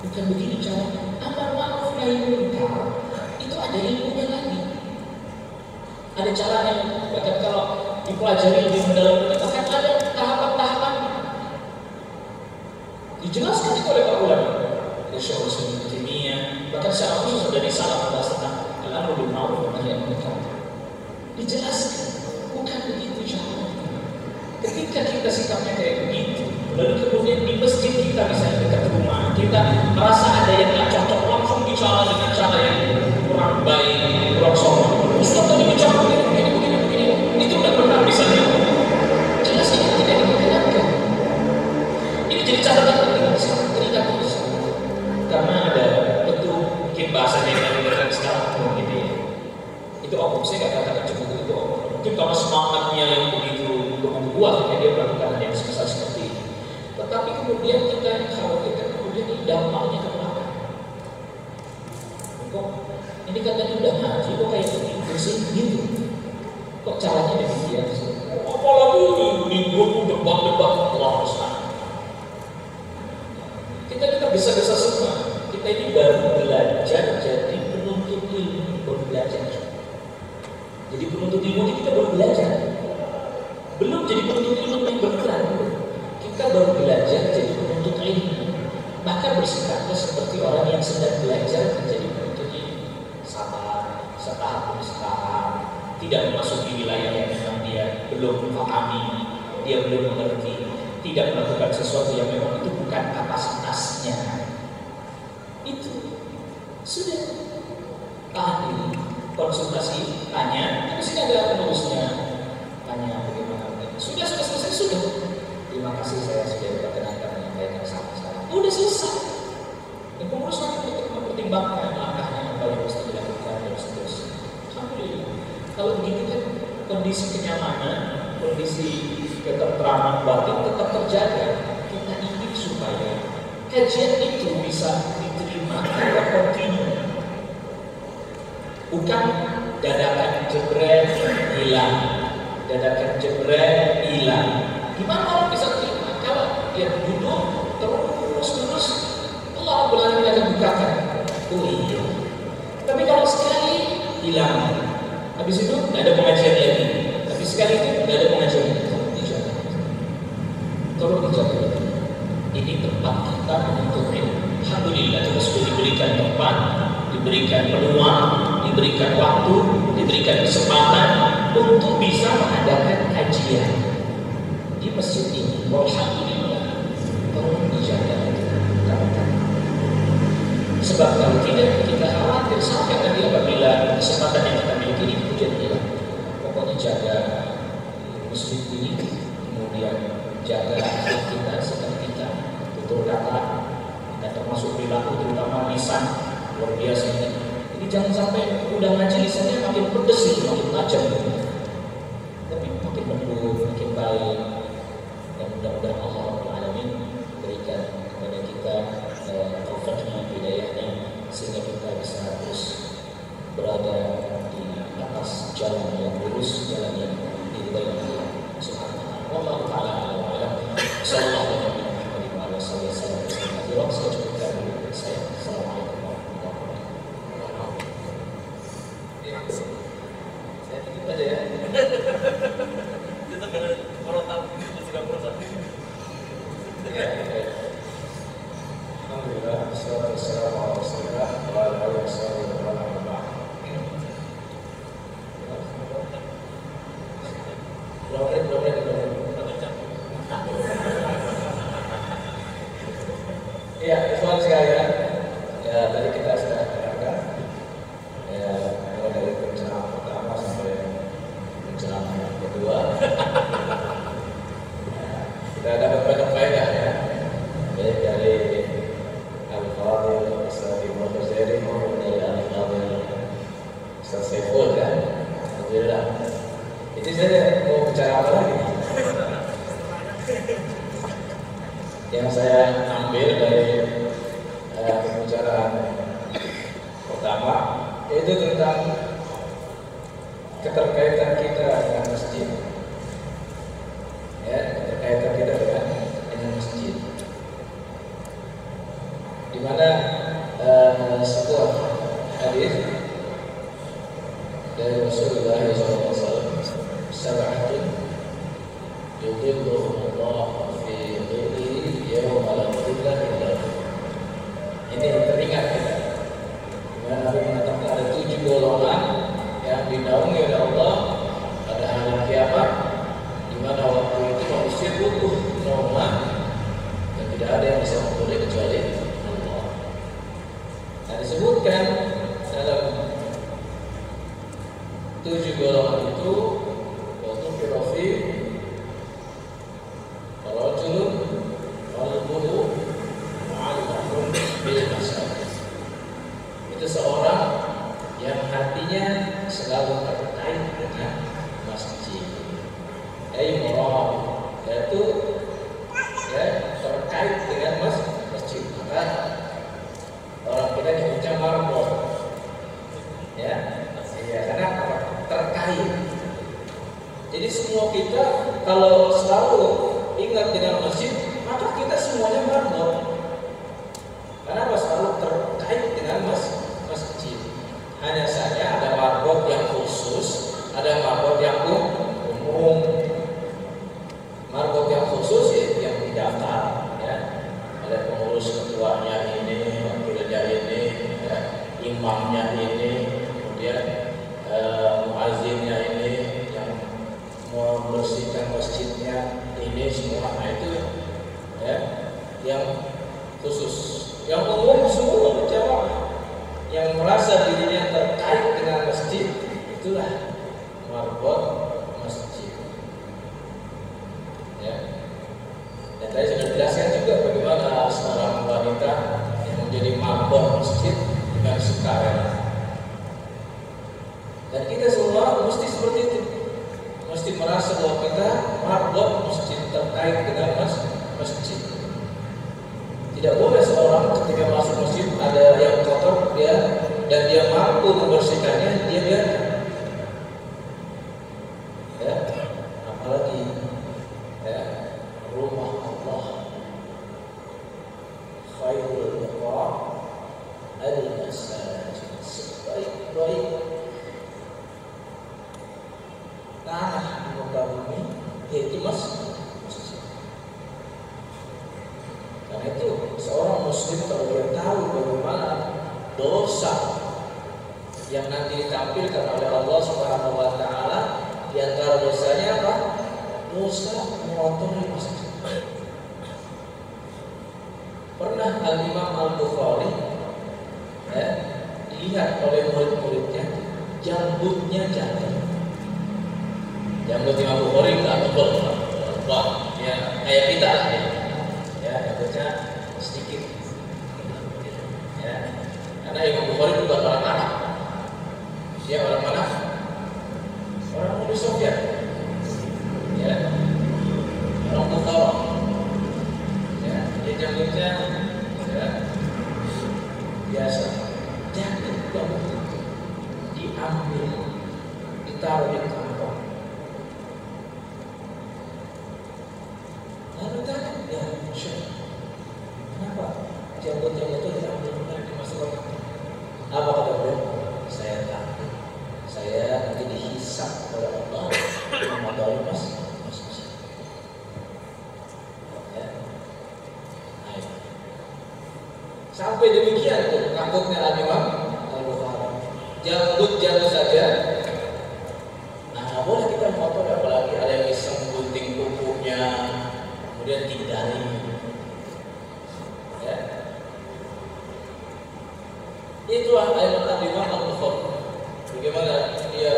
Bukan begini caranya. Amar ma'ruf nahi munkar itu ada ilmunya lagi. Ada caranya. Bahkan kalau dipelajari lebih mendalam, bahkan ada tahapan-tahapan. Dijelaskan itu oleh para ulama. Ada Syaikhul Islam Ibnu Taimiyah, bahkan secara khusus dari salah membahas tentang al-amru bil ma'ruf wa nahy anil munkar. Dijelaskan, bukan begitu caranya. Ketika kita sikapnya kayak begitu, lalu kemudian di masjid kita misalnya dekat rumah, kita merasa ada yang tidak cocok, langsung bicara dengan cara yang kurang baik, kurang sopan. Ustaz tadi bicara begini, itu tidak benar misalnya. Jelas ini tidak diperkenankan. Ini jadi catatan penting, terikat terus. Karena ada tentu mungkin bahasanya yang digunakan sekarang gitu ya. Itu omong, saya nggak katakan cuma itu omong. Mungkin karena semangatnya yang begitu untuk membuat dia melakukan hal yang seperti ini. Tetapi kemudian kita yang khawatirkan kemudian ini dampaknya ke belakang. Kok ini katanya udah ngaji, kok kayak begitu sih gitu. Kok caranya demikian sih? Apalagi minggu debat Allah Ustaz. Kita bisa semua. Kita ini baru belajar jadi penuntut ilmu, baru belajar. Jadi penuntut ilmu ini kita baru belajar. Belum jadi penuntut ilmu yang beneran. Kita baru belajar jadi penuntut ilmu. Bahkan bersikapnya seperti orang yang sedang belajar menjadi penuntut ilmu. Sabar, setahap demi setahap. Tidak memasuki wilayah yang memang dia belum memahami, dia belum mengerti. Tidak melakukan sesuatu yang memang itu bukan kapasitasnya. Itu sudah tahan dulu. Konsultasi, tanya, di sini ada penulisnya, tanya bagaimana. Sudah selesai, sudah. Terima kasih saya sudah berkenan menyampaikan sekarang. Udah selesai. Dan pengurus nanti mempertimbangkan langkahnya apa yang mesti dilakukan dan seterusnya. Alhamdulillah. Kalau begitu kan kondisi kenyamanan, kondisi ketentraman batin tetap terjaga. Kita ingin supaya kajian itu bisa diterima secara kontinu. Bukan dadakan jebret hilang, dadakan jebret hilang. Gimana orang bisa terima kalau dia duduk terus Allah Rabbul Alamin akan bukakan. Oh iya. Tapi kalau sekali hilang, habis itu tidak ada pengajian lagi. Tapi sekali itu tidak ada pengajian lagi. Tolong dijaga. Ini tempat kita menuntut ilmu. Alhamdulillah kita sudah diberikan tempat, diberikan peluang, diberikan waktu, diberikan kesempatan untuk bisa mengadakan kajian di masjid ini. Alhamdulillah. Tolong dijaga. Sebab kalau tidak, kita khawatir sampai nanti apabila kesempatan yang kita miliki ini kemudian hilang. Pokoknya jaga masjid ini, kemudian jaga akhlak kita, sikap kita, tutur kata, dan termasuk perilaku, terutama lisan luar biasa ini. Jadi jangan sampai udah ngaji lisannya makin pedes itu, makin tajam, tapi makin lembut, makin baik. Dan mudah-mudahan Allah Rabbul Alamin berikan kepada kita taufiknya, hidayahnya, sehingga kita bisa terus berada di atas jalan yang lurus, jalan yang diridhai Allah Subhanahu wa taala. Wallahu taala a'lam wa a'lam. Sallallahu alaihi wa sallam. Saya cukupkan dulu saya. Assalamualaikum warahmatullahi wabarakatuh. Saya tutup aja ya. Itu kalau tahu itu sudah proses. Ya. Alhamdulillah, wassalatu wassalamu ala Rasulillah wa ala alihi wasallam. Ya, ikhwan sekalian, ya tadi kita sudah terangkan, ya mulai dari pencerahan pertama sampai pencerahan yang kedua. Ya, kita dapat banyak faedah ya, baik dari Al-Fadhil Ustaz Ibnu Khuzairi maupun dari Al-Fadhil Ustaz Saiful kan. Alhamdulillah. Ini saya mau bicara apa lagi? Yang saya ambil dari pembicaraan pertama itu tentang keterkaitan kita dengan masjid, ya, keterkaitan kita dengan masjid, di mana sebuah hadis dari Rasulullah SAW, sab'atun yudhilluhumullah fi dhillihi yawma la dhilla illa dhilluh. Ini teringat kita. Dimana Nabi mengatakan ada 7 golongan yang dinaungi oleh Allah pada hari kiamat, di mana waktu itu manusia butuh naungan dan tidak ada yang bisa memberi kecuali Allah. Nah, disebutkan dalam 7 golongan itu waktu firofi rajulun qalbuhu mu'allaqun bil masjid. Itu seorang yang hatinya selalu terkait dengan masjid. Murad, yaitu ya terkait dengan masjid. Maka orang kita nyebutnya marbot. Ya, karena terkait. Jadi semua kita kalau selalu ingat dengan masjid, maka kita semuanya marbot. Karena selalu terkait dengan masjid. Hanya saja ada marbot yang khusus, ada marbot yang umum. Marbot yang khusus ya, yang didaftar, ya. Ada pengurus ketuanya ini, wakilnya ini, ya. Imamnya ini, kemudian muazzinnya ini, yang membersihkan masjidnya ini semua. Nah itu ya yang khusus. Yang umum semua berjamaah, yang merasa dirinya terkait dengan masjid, itulah marbot masjid. Ya. Dan tadi sudah jelaskan juga bagaimana seorang wanita yang menjadi marbot masjid dengan sukarela. Dan kita semua mesti seperti itu. Mesti merasa bahwa kita marbot masjid, terkait dengan masjid. Tidak boleh seorang ketika masuk masjid ada yang kotor dan dia mampu membersihkannya, dia biarkan. Ya, apalagi ya, muslim kalau dia tahu bagaimana dosa yang nanti ditampilkan oleh Allah Subhanahu wa taala, di antara dosanya apa? Dosa mengotori masjid. Pernah Al-Imam Al-Bukhari dilihat oleh murid-muridnya, janggutnya jatuh. Janggut Imam Bukhari nggak tebal, wah, ya kayak kita lah ya, janggutnya sedikit. Ya, karena Imam Bukhari bukan orang Arab, dia orang mana? Orang Uni Soviet, ya, orang Bukhara. Ya, dia janggutnya ya, biasa, janggut diambil, ditaruh di kantong. Lalu tanya, ya Syekh, kenapa janggut-janggut itu diambil dimasukkan? Apa kata beliau? Saya takut, saya nanti dihisab oleh Allah mengotori mas. Ya. Sampai demikian tuh takutnya Al-Imam Al-Bukhari. Janggut saja. Nah, nggak boleh kita mengotori, apalagi ada yang iseng gunting kukunya, kemudian tinggalin. Ya. Itulah ayat Al-Imam Al-Bukhari. Bagaimana dia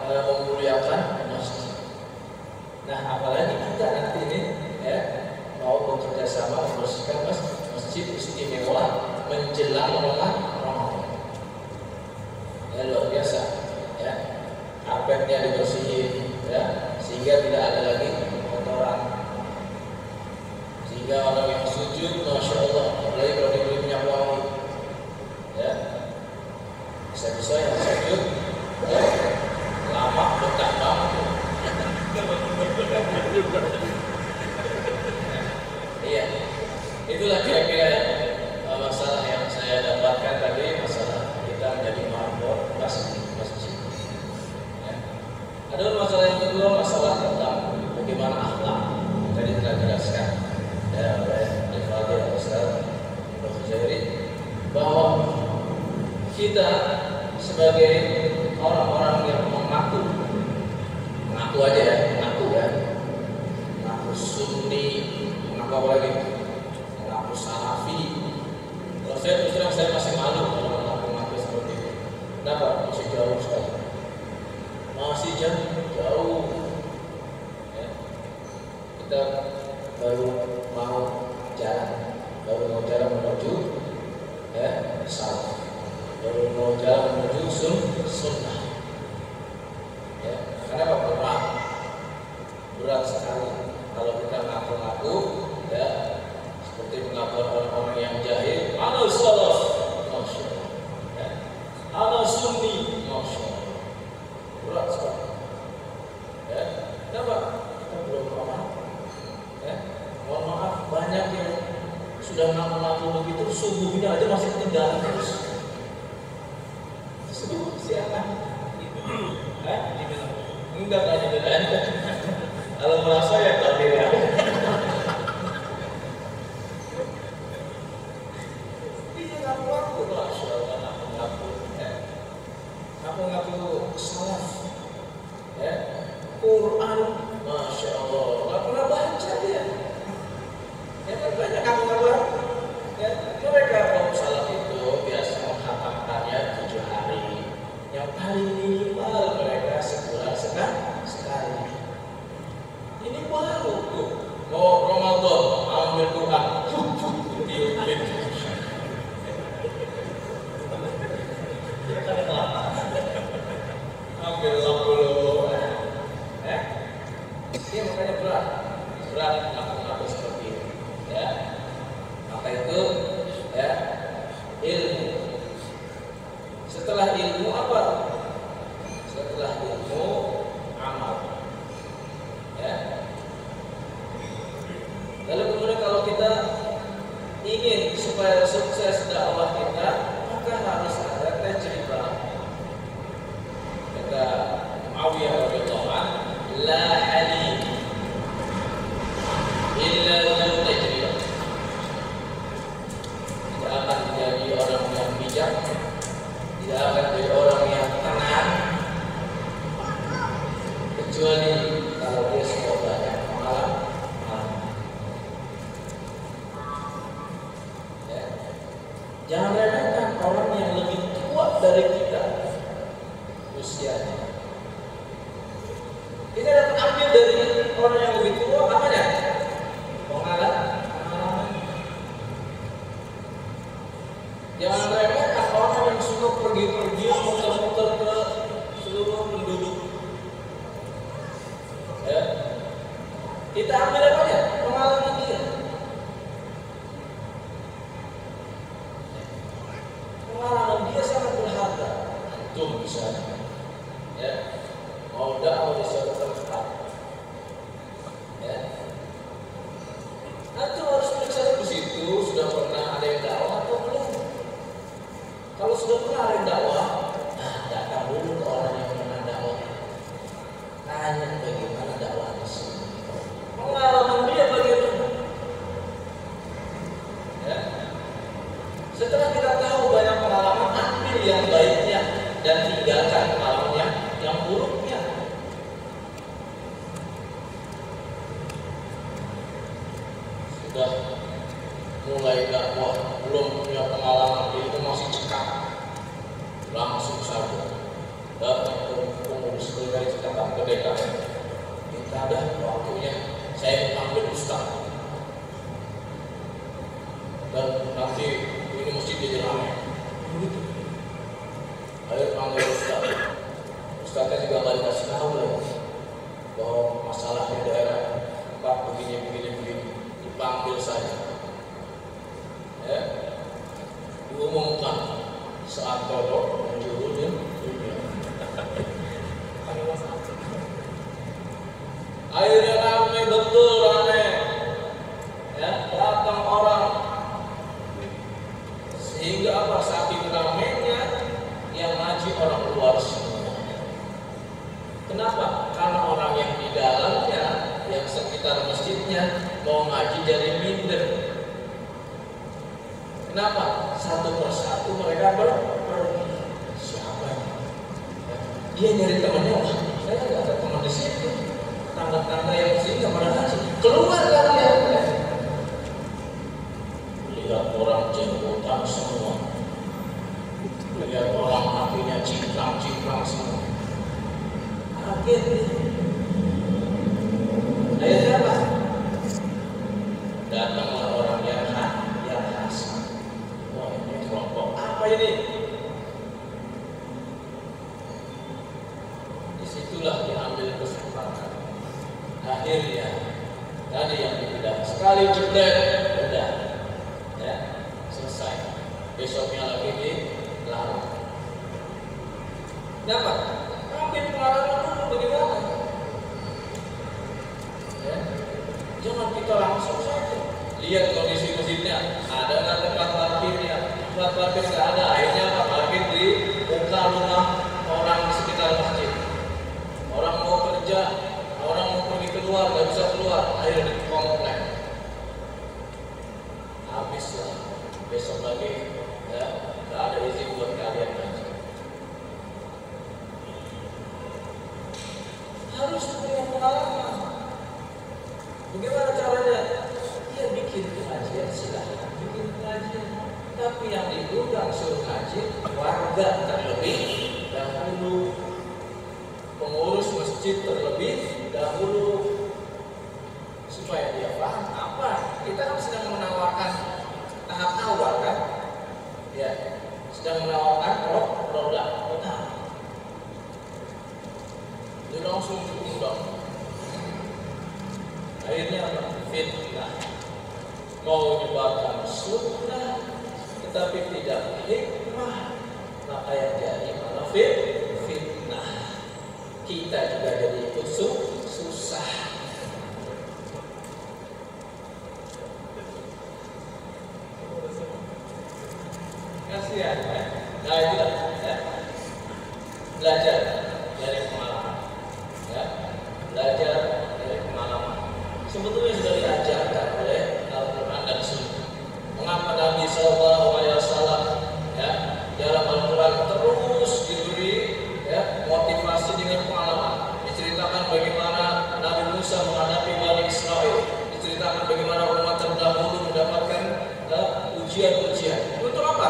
memuliakan masjid. Nah, apalagi kita nanti ini mau bekerja sama membersihkan masjid istimewa menjelang Ramadan. Ya, luar biasa. Ya, karpetnya dibersihin, ya, sehingga tidak ada lagi kotoran. Sehingga orang yang sujud, masya Allah, apalagi kalau diberi minyak wangi, ya, bisa-bisa yang sujud, ya, lama betah banget. Iya, itulah kira-kira masalah yang saya dapatkan tadi, masalah kita menjadi marbot masjid. Ya. Ada masalah yang kedua, masalah tentang bagaimana akhlak. Tadi telah dijelaskan oleh Al-Fadhil Ustaz Ibnu Khuzairi bahwa kita sebagai orang-orang yang mengaku aja ya, mengaku Sunni, mengaku apa lagi? Mengaku Salafi. Kalau saya terus terang saya masih malu kalau mengaku seperti itu. Kenapa? Masih jauh sekali. Masih jauh. Ya. Kita baru mau jalan menuju salaf, baru mau jalan menuju sunnah. Ya, kenapa berat sekali kalau kita ngaku-ngaku, ya, seperti pengakuan orang-orang yang jahil, ana salaf, masya Allah, ya, ana sunni, masya Allah, berat sekali. Ya, kenapa? Kita belum paham. Ya, mohon maaf, banyak yang sudah ngaku-ngaku begitu, subuhnya aja masih ketinggalan terus. Subuh siapa? Enggak ada. Kalau merasa ya takdir ya. Ini ngaku-ngaku, masya Allah, ngaku-ngaku salaf, ya, Quran, masya Allah, nggak pernah baca dia. Ya kan banyak ngaku-ngaku. Ya, mereka kaum salaf itu biasa menghatamkannya 7 hari. Yang paling minimal mereka sebulan sekali. Ini baru tuh mau Ramadan ambil Quran, diupin. Ambil 60. Dia makanya berat ngaku-ngaku seperti itu. Ya, maka itu ya ilmu. Setelah ilmu apa? Setelah ilmu amal. Ya. Lalu kemudian kalau kita ingin supaya sukses dakwah kita, maka harus ada tajribah. Kata Muawiyah radhiyallahu anhu, la halim illa bil tajribah. Jangan remehkan orang yang lebih tua dari kita usianya. Kita dapat ambil dari orang yang lebih tua apanya? Pengalaman. Jangan remehkan orang yang suka pergi-pergi muter-muter ke seluruh penduduk. Ya. Kita ambil apanya? Pengalaman dia. Pengalaman dia sangat berharga. Antum misalnya, ya, mau dakwah di suatu tempat, ya, antum harus periksa di situ sudah pernah ada yang dakwah atau belum. Kalau sudah pernah ada yang dakwah, nah datang dulu ke orang yang pernah dakwah, tanya bagaimana dakwah di sini, pengalaman dia bagaimana. Ya. Setelah kita tahu banyak pengalaman, ambil yang baiknya dan tinggalkan pengalaman yang buruknya. Sudah mulai dakwah, belum punya pengalaman, itu masih cekap, langsung saja datang ke pengurus dari Cekatan ke DKM. Kita ada waktunya, saya panggil Ustaz. Dan nanti ini mesti jadi ramai. Ayo panggil Ustaz. Ustaznya juga nggak dikasih tahu lagi bahwa masalahnya daerah Pak begini. Dipanggil saja. Ya, diumumkan saat kodok menjurunya dunia. Akhirnya ramai, betul ramai. Ya, datang orang. Sehingga apa? Saking ramainya yang ngaji orang luar semua. Kenapa? Karena orang yang di dalamnya, yang sekitar masjidnya mau ngaji dari minder. Kenapa? Satu persatu mereka pergi. Siapa ini? Dia nyari temannya. Wah, saya nggak ada teman di situ. Tangga-tangga yang di sini nggak pada ngaji. Keluar kalian. Lihat orang jenggotan semua. Lihat orang hatinya cimplang semua. Akhirnya apa? Datanglah orang yang hasan. Wah, ini kelompok apa ini? Disitulah diambil kesempatan. Akhirnya tadi yang dibilang sekali jebret, udah, ya, selesai. Besoknya lagi dilarang. Kenapa? Ambil pengalaman dulu bagaimana? Ya. Jangan kita langsung saja lihat kondisi masjidnya, ada nggak tempat parkirnya? Tempat parkir nggak ada, akhirnya apa? Parkir di muka rumah orang di sekitar masjid. Orang mau kerja, orang mau pergi keluar, nggak bisa keluar, akhirnya di komplek. Habislah. Besok lagi, ya, nggak ada izin buat kalian lagi. Harus punya pengalaman. Bagaimana caranya? Dia bikin pengajian, silahkan bikin pengajian. Tapi yang diundang suruh ngaji warga terlebih dahulu, pengurus masjid terlebih dahulu, supaya dia paham apa. Kita kan sedang menawarkan tahap awal kan? Ya, sedang menawarkan produk. Dia langsung diundang. Akhirnya fitnah, mau menyebarkan sunnah tetapi tidak hikmah, maka yang jadi malah fitnah. Kita juga jadi ikut susah. Kasihan, ya? Nah itulah, ya. Belajar dari pengalaman, ya. Belajar dari pengalaman. Sebetulnya sudah diajarkan oleh Al-Quran dan Sunnah. Mengapa Nabi SAW, ya, dalam Al-Quran terus diberi, ya, motivasi dengan pengalaman. Diceritakan bagaimana Nabi Musa menghadapi Bani Israel. Diceritakan bagaimana umat terdahulu mendapatkan ujian-ujian. Untuk apa?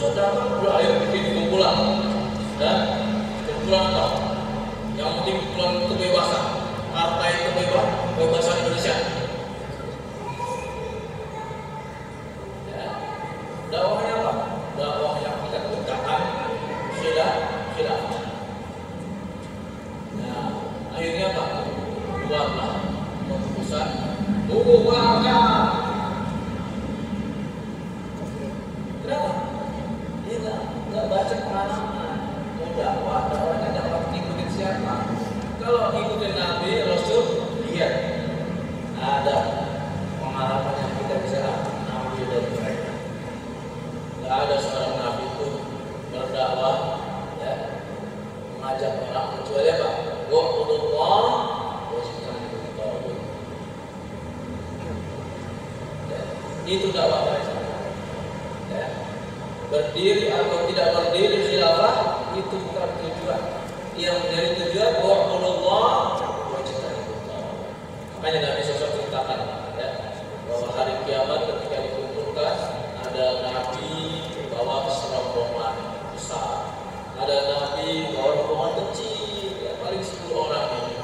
Terus datang udah ayo bikin kumpulan, dan kumpulan apa? Yang penting kumpulan kebebasan, partai kebebasan Indonesia. Ya, dakwahnya apa? Dakwah yang tidak tegakkan khilafah. Nah, akhirnya apa? Buatlah keputusan bubarkan. Kenapa? Dia nggak baca pengalaman. Mau dakwahnya dakwah ikutin siapa? Kalau ikutin Nabi, Rasul, lihat ada pengalaman yang kita bisa ambil dari mereka. Nggak ada seorang Nabi itu berdakwah, ya, mengajak orang kecuali apa? Wa'budullah wajtanibut taghut. Itu dakwah mereka. Ya. Berdiri atau tidak berdiri khilafah itu bukan tujuan. Yang menjadi tujuan wa'budullah wajtanibut taghut. Makanya Nabi SAW ceritakan, ya, bahwa hari kiamat ketika dikumpulkan ada Nabi bawa serombongan besar, ada Nabi bawa rombongan kecil, ya, paling 10 orang ini.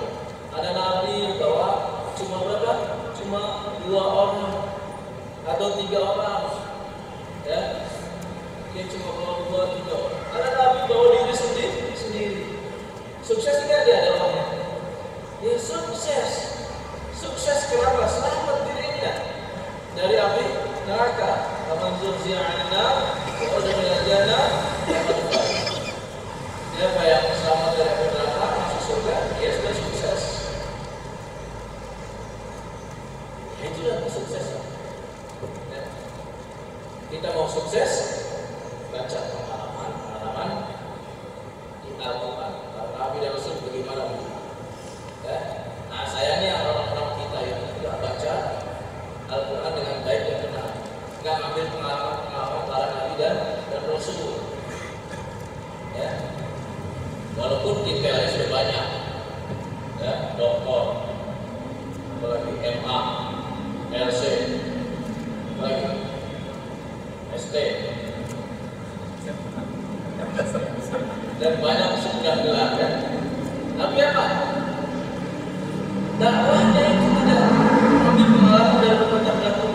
Ada Nabi bawa cuma berapa? Cuma 2 orang atau 3 orang, ya. Dia cuma bawa 2-3 orang. Ada Nabi bawa diri sendiri. Sukses tidak dia dalamnya? Ya sukses. Sukses kenapa? Selamat dirinya dari api neraka. Aman zurzi'a 'anil nar wa udkhila al-jannah faqad faz. Siapa yang selamat dari api neraka masuk surga, dia sudah sukses. Itulah kesuksesan. Ya. Kita mau sukses, baca pengalaman di Al-Quran. Nabi dan Rasul bagaimana? Ya. Nah, sayangnya orang-orang kita yang tidak baca Al-Quran dengan baik dan benar, nggak ngambil pengalaman para Nabi dan Rasul. Ya. Walaupun detailnya sudah banyak, ya, doktor, apalagi MA, LC, apalagi ST, dan banyak sudah gelar, ya. Tapi apa? Dakwahnya itu tidak ambil pengalaman dari bertahun-tahun.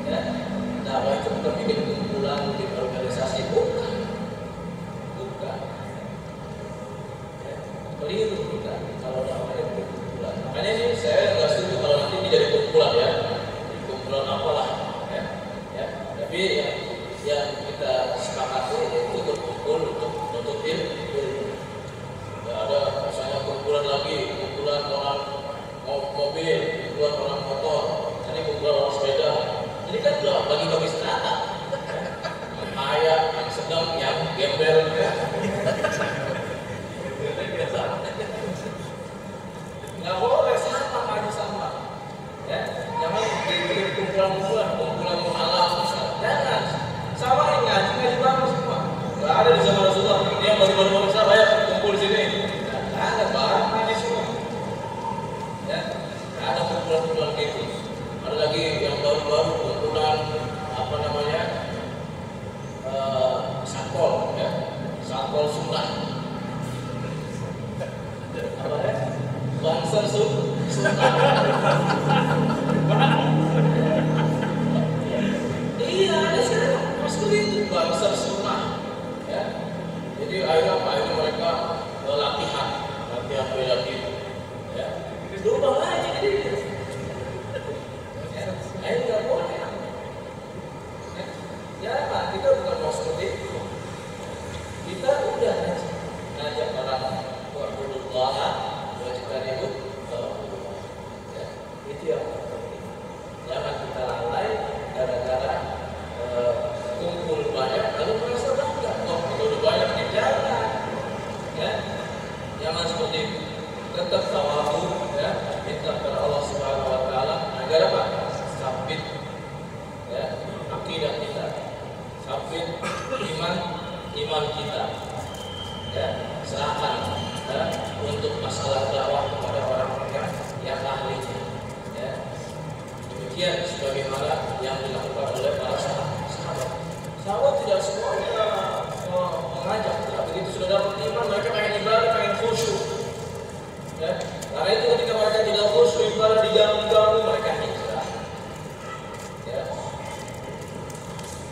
Ya, dakwah itu bukan bikin kumpulan, bikin organisasi, bukan. Ya, keliru kita kalau dakwahnya bikin kumpulan. Makanya ini saya nggak setuju kalau nanti ini jadi kumpulan, ya, jadi kumpulan apalah, ya. Tapi yang kita sepakati itu berkumpul untuk menuntut ilmu. Tidak ada misalnya kumpulan lagi, kumpulan orang mobil, kumpulan orang motor, ini kumpulan orang sepeda. Ini kan sudah bagi-bagi strata. Yang kaya, yang sedang, yang gembel, ya. Nggak boleh sama maju sama. Ya, jangan bikin kumpulan mu'alaf misalnya. Jangan. Sama yang ngaji banget semua. Nggak ada di zaman Rasulullah. Ini yang baru-baru besar, ayo kumpul di sini. Nggak ada barang ngaji semua. Ya, nggak ada kumpulan gitu. Ada lagi yang baru-baru kumpulan apa namanya, satpol, ya, satpol sunnah. Apa ya? Bangsa sunnah. Iya, ada sekarang seperti itu, bangsa sunnah, ya. Jadi akhirnya mereka latihan bela diri, ya. Berubah aja jadi. Ya, nggak boleh. Ya, kita bukan mau seperti itu. Kita udah ngajak orang wa'budullah wajtanibut taghut. Ya, itu yang penting. Jangan kita lalai gara-gara kumpul banyak lalu merasa bangga. Oh, kita udah banyak nih, jangan. Ya, jangan seperti itu. Tetap tawadhu, ya, minta kepada Allah Subhanahu wa taala agar apa? Sabit, ya, akidah kita, sabit iman kita, ya, serahkan, ya, untuk masalah dakwah kepada orang-orang yang ahlinya, ya. Demikian sebagaimana yang dilakukan oleh para sahabat. Dakwah tidak semuanya mengajak, tidak begitu sudah dapat iman mereka pengen ibadah, pengen khusyuk. Ya, karena itu ketika mereka tidak khusyuk ibadah diganggu mereka hijrah. Ya,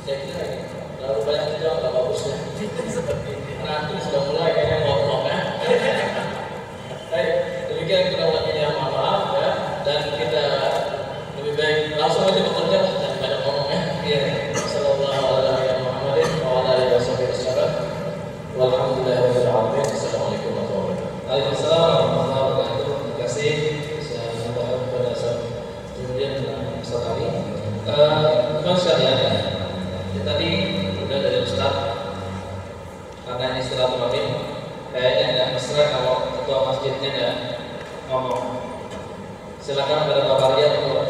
saya kira ini terlalu banyak hijrah nggak bagus ya. Nanti sudah mulai kayaknya ngomong ya. Baik, demikian kita ulanginya, maaf ya, dan kita lebih baik langsung aja bekerja dan banyak ngomong ya. Iya. Walhamdulillahirobbilalamin. Assalamualaikum warahmatullahi wabarakatuh. Waalaikumsalam warahmatullahi wabarakatuh. Terima kasih saya menambahkan pada saat kemudian Ustaz Ali. Teman sekalian, tadi udah dari Ustaz karena ini silaturahim, kayaknya nggak mesra kalau ketua masjidnya nggak ngomong. Silakan pada Bapak Rian untuk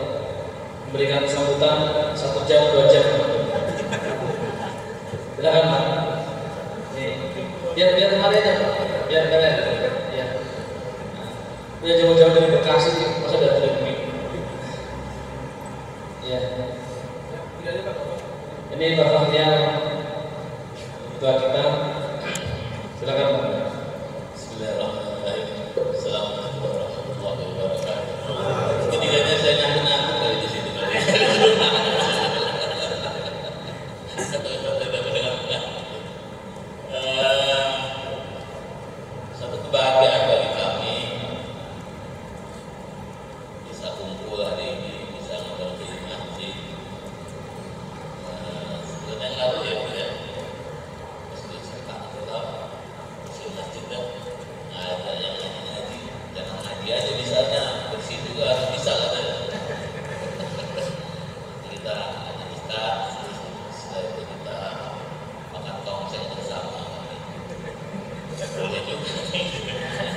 memberikan sambutan 1 jam 2 jam. Silakan Pak. Biar kemarin aja, biar kalian ya. Dia jauh-jauh dari Bekasi, masa dari Bumi. Ya. Ini bakatnya ketua kita. Silakan Pak. Bismillahirrahmanirrahim. Assalamualaikum warahmatullahi wabarakatuh. Ketiganya saya nyambung dari di situ. Satu kebahagiaan bagi kami bisa kumpul hari ini, bisa ngobrol di masjid. Sebulan yang lalu ya, masjid sepak bola, masjid dan ada yang ngaji, jangan ngaji aja misalnya, bersih juga harus bisa ada. Kita setelah itu kita makan tongseng bersama. Boleh juga.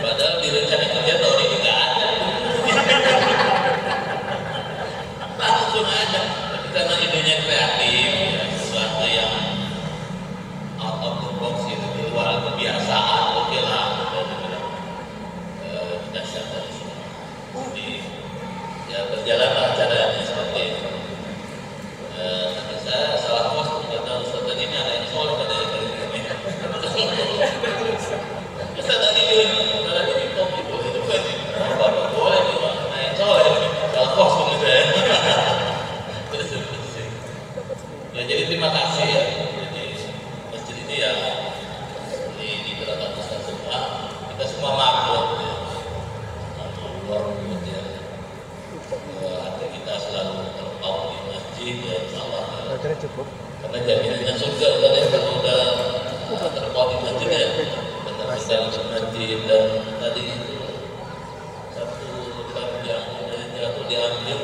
Padahal di rencana kerja tahun ini nggak ada. Langsung aja. Tapi karena idenya kreatif, ya, sesuatu yang out of the box itu di luar kebiasaan, oke lah. Kita siap dari sini. Jadi ya berjalanlah acaranya seperti itu. Tapi saya salah pos kata Ustaz tadi ini ada yang soleh ada yang dari ini. Ustaz tadi di top itu kan bapak boleh nih Pak, nah yang soleh salah pos menurut saya. Ya jadi terima kasih ya. Jadi masjid ini ya di belakang Ustaz semua, kita semua makhluk ya. Luar kemudian hati kita selalu terpaut di masjid ya insyaallah. Cukup. Karena jaminannya surga kalau udah terpaut di masjid ya benar kita masjid. Dan tadi itu satu bab yang jatuh diambil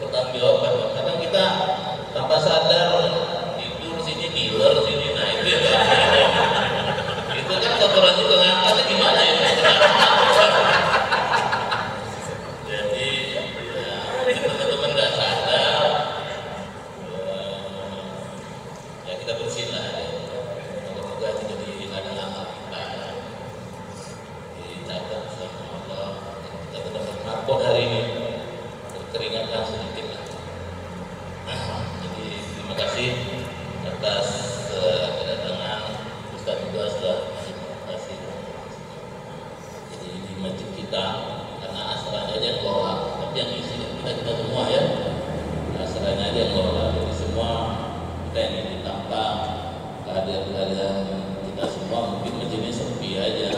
pertanggungjawaban. Kadang kita tanpa sadar tidur sini dealer sini, nah itu ya itu kan kotoran juga ngangkatnya gimana ya. Jadi ya teman-teman nggak sadar ya kita bersilah ya. Semoga jadi ada amal kita dicatat sama Allah, kita dapat marbot hari ini keringatkan sedikit lah. Jadi terima kasih atas kedatangan Ustaz juga sudah terima kasih. Jadi di masjid kita karena asranya aja yang kelola, tapi yang isi kita semua ya asranya aja yang kelola. Jadi semua kita yang ditambah kehadiran kita semua, mungkin masjidnya sepi aja.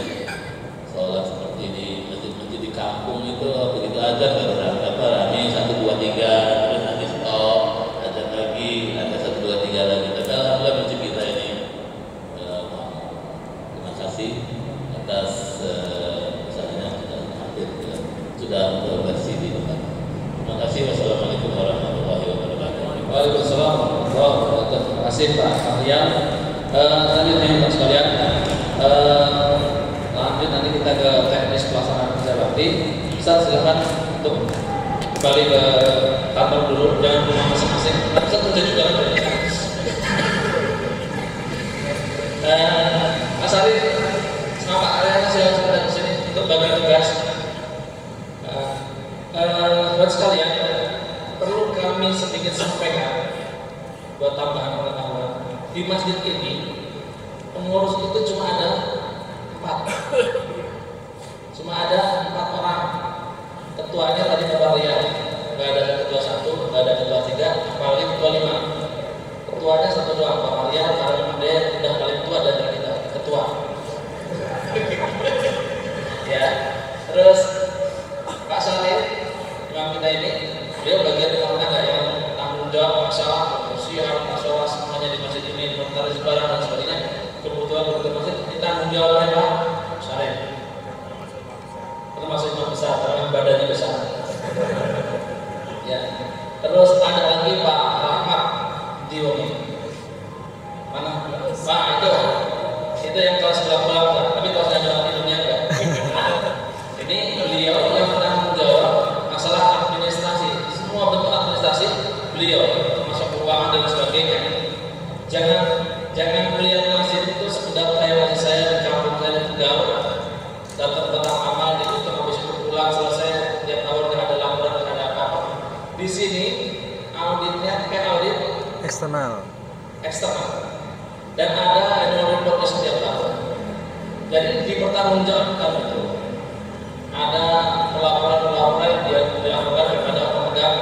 Sholat seperti di masjid-masjid di kampung itu begitu aja nggak rame 1, 2, 3 terus nanti stop, ada lagi ada 1, 2, 3 lagi. Tapi alhamdulillah masjid kita ini terima kasih atas misalnya sudah bersih di tempat. Terima kasih. Wassalamualaikum warahmatullahi wabarakatuh. Waalaikumsalam warahmatullahi wabarakatuh. Terima kasih Pak Aryan. Selanjutnya Pak sekalian, lanjut nanti kita ke teknis pelaksanaan kerja bakti. Ustaz silakan untuk kembali ke kantor dulu, jangan rumah masing-masing. Ustaz kerja juga kan? Mas Arif sama Pak Aryan silakan di sini untuk bagi tugas. Buat sekalian, perlu kami sedikit sampaikan buat tambahan pengetahuan. Di masjid ini pengurus itu cuma ada 4. Cuma ada 4 orang. Ketuanya tadi Bapak lihat, nggak ada ketua 1, nggak ada ketua 3, apalagi ketua 5. Ketuanya 1 doang, Pak Maria, karena memang dia udah paling tua dari kita, ketua. Ya, terus Pak Saleh, imam kita ini, beliau bagian rumah tangga yang tanggung jawab masalah kebersihan, masalah semuanya di masjid ini, inventaris barang dan sebagainya. Kebutuhan masjid ditanggung jawab oleh Pak Saleh. Termasuk imam besar, karena badannya besar. Ya, terus ada lagi Pak Rahmat Diwoni. Mana? Pak itu yang kelas 8, tapi kelas nasional hidupnya enggak. Ini beliau yang menanggung jawab masalah administrasi, semua bentuk administrasi beliau, termasuk keuangan dan sebagainya. Jangan melihat masjid itu sekedar kayak masjid saya di kampung saya di Tegal, datang tentang amal itu habis itu pulang selesai, tiap tahun ada laporan ada apa. Di sini auditnya kayak audit eksternal dan ada annual reportnya setiap tahun. Jadi dipertanggungjawabkan itu. Ada pelaporan yang dilakukan kepada pemegang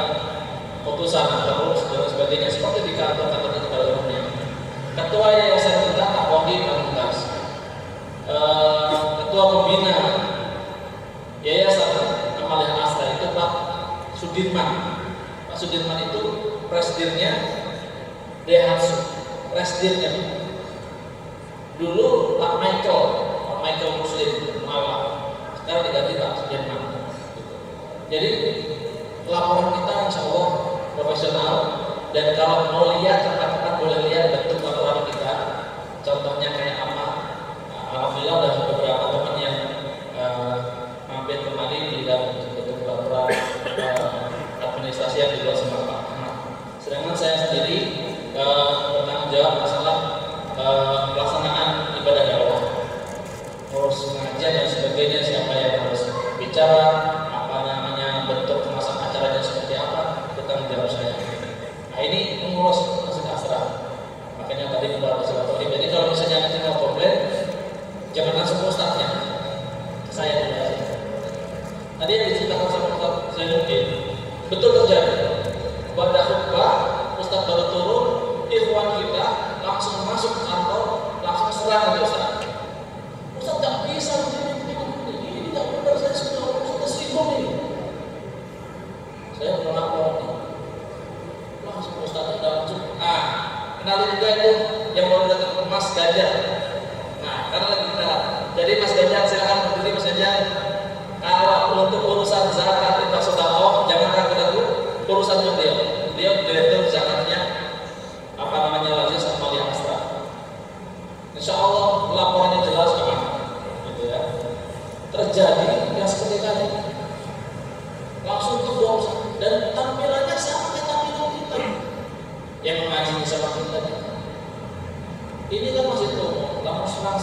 putusan terus dan sebagainya seperti di kantor-kantor itu pada umumnya. Ketua yayasan kita Pak Wahid Pamungkas, ketua pembina yayasan Amalia Astra itu Pak Sudirman. Pak Sudirman itu presidennya Daihatsu, presidennya. Dulu Pak Michael Muslim Muawal, sekarang diganti Pak Sudirman. Jadi laporan kita insya Allah profesional, dan kalau mau lihat tempat-tempat boleh lihat bentuk laporan kita. Contohnya kayak apa? Alhamdulillah ada beberapa teman yang mampir kemari di dalam bentuk laporan administrasi yang dibuat sama Pak Ahmad. Sedangkan saya sendiri bertanggung jawab masalah pelaksanaan ibadah dakwah, ngurus pengajian dan sebagainya, siapa yang harus bicara, apa namanya bentuk kemasan acaranya seperti apa, itu tanggung jawab saya. Nah ini mengurus Masjid Asra. Makanya tadi Bapak Silaturahim. Jadi kalau misalnya nanti mau komplain, jangan langsung ke ustadznya, saya dulu. Tadi yang diceritakan sama Ustaz Zainuddin betul terjadi. Pada khutbah Ustaz baru turun, ikhwan kita langsung masuk ke kantor, langsung serang ke Ustaz. Ustaz nggak bisa ini nggak benar, saya sudah singgung ini. Saya menolak ini. Langsung Ustaz udah langsung. Kenalin juga itu yang mau datang ke Mas Ganjar. Nah, karena lagi kenalan. Jadi Mas Ganjar silakan berdiri Mas Ganjar. Kalau untuk urusan zakat itu sedekah, jangan ragu-ragu urusan beliau. Beliau direktur zakatnya apa namanya Lazis Amalia Astra. Insya Allah laporannya jelas kan, gitu ya. Terjadi yang seperti tadi, langsung ke bawah dan tampilannya sama kayak tampilan kita yang mengaji sama kita. Ini kan masih tuh, langsung serang.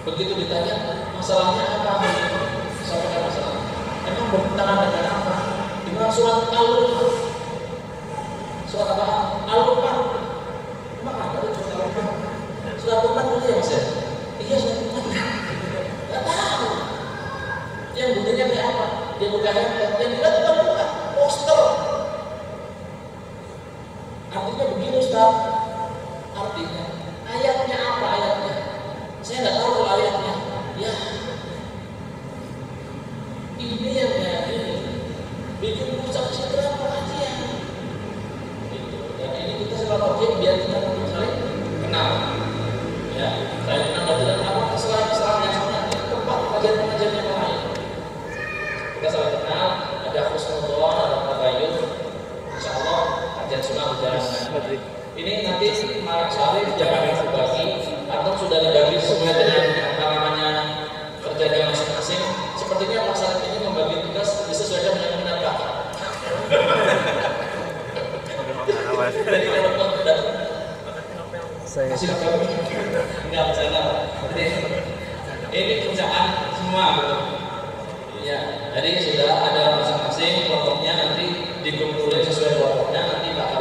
Begitu ditanya masalahnya apa, sampaikan masalah. Emang bertentangan dengan apa? Dengan surat Al-Luqman. Surat apa? Al-Luqman. Emang ada itu surat Al-Luqman? Surat Al-Luqman itu ya Mas ya? Iya surat Al-Luqman. Gak tahu. Yang bunyinya kayak apa? Dia buka handphone. Yang dilihat bukan poster. Artinya begini Ustaz. Artinya ayatnya apa ayatnya? Saya nggak tahu kalau ayatnya. Ya, ini yang kayak ini bikin pusat citra pengajian. Gitu. Dan ini kita silaturahim biar kita saling kenal. Ya, saya kenal dan tidak kenal kesalahan yang sama di tempat pengajian yang lain. Kita saling kenal, ada husnuzon, ada tabayun. Insya Allah kajian sunnah berjalan. Ini nanti Marak Syarif jangan dibagi atau sudah dibagi sesuai dengan apa namanya kerjanya masing-masing. Sepertinya Pak Syarif ini membagi tugas disesuaikan dengan minat bakat. Jadi kalau tidak saya enggak bercanda. Ini kerjaan semua betul. Ya, jadi sudah ada masing-masing kelompoknya nanti dikumpulkan sesuai kelompoknya, nanti Pak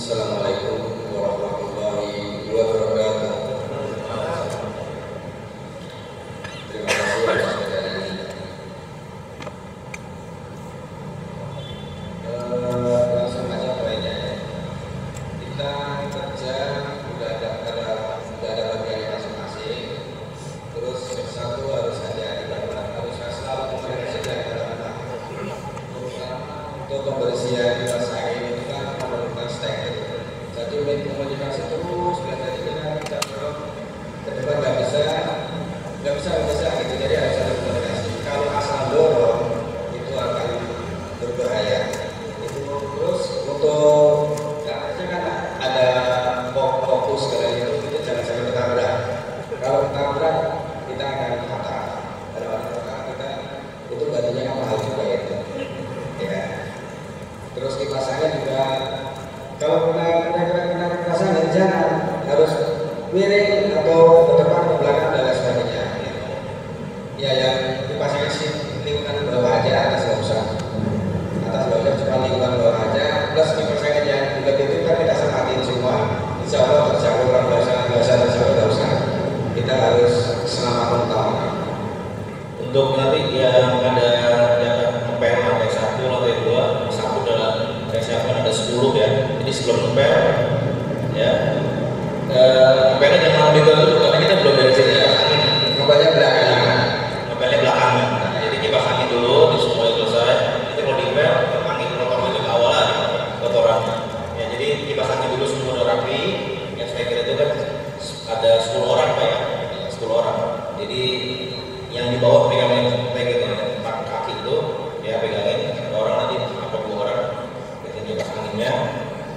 Assalamualaikum warahmatullahi wabarakatuh. Terima kasih atas kehadiran ini. Langsung aja poinnya. Kita kerja udah ada bagian masing-masing. Terus satu harus hati-hati karena harus selalu komunikasi dengan anak. Untuk pembersihan kipas angin itu kan memerlukan stek. Jadi udah komunikasi terus, belajar kita ke depan nggak bisa gitu. Jadi harus ada komunikasi. Kalau asal dorong itu akan berbahaya. Itu terus untuk caranya kan ada fokus kalian itu jangan sampai ketabrak. Kalau ketabrak kita akan patah. Kalau patah kita itu gantinya mahal juga itu. Ya. Terus kipasannya juga kalau kena kipasan jangan harus miring atau ke depan ke belakang dan lain sebagainya. Ya yang dipasangnya sih lingkungan bawah aja, atas nggak usah. Atas nggak usah, cuma lingkungan bawah aja. Plus kipasannya yang bulat itu kan kita sematin semua. Insya Allah tercapai nggak usah tercapai nggak usah. Kita harus selamat utama. Untuk nanti yang ada ampere lantai 1, lantai 2, satu dalam resiapan ada 10 ya. Jadi sebelum ampere ya. Ampere jangan ambil dulu karena kita belum beresin kipas angin. Ngepelnya belakangan. Ngepelnya belakangan. Jadi kipas angin dulu, di semuanya selesai. Nanti kalau diimpel, angin kotornya ke awal lagi kotorannya. Ya jadi kipas angin dulu semua udah rapi. Yang saya kira itu kan ada 10 orang Pak ya. 10 orang. Jadi yang di bawah pegangin pakai kaki itu ya pegangin orang nanti apa 2 orang bikin kipas anginnya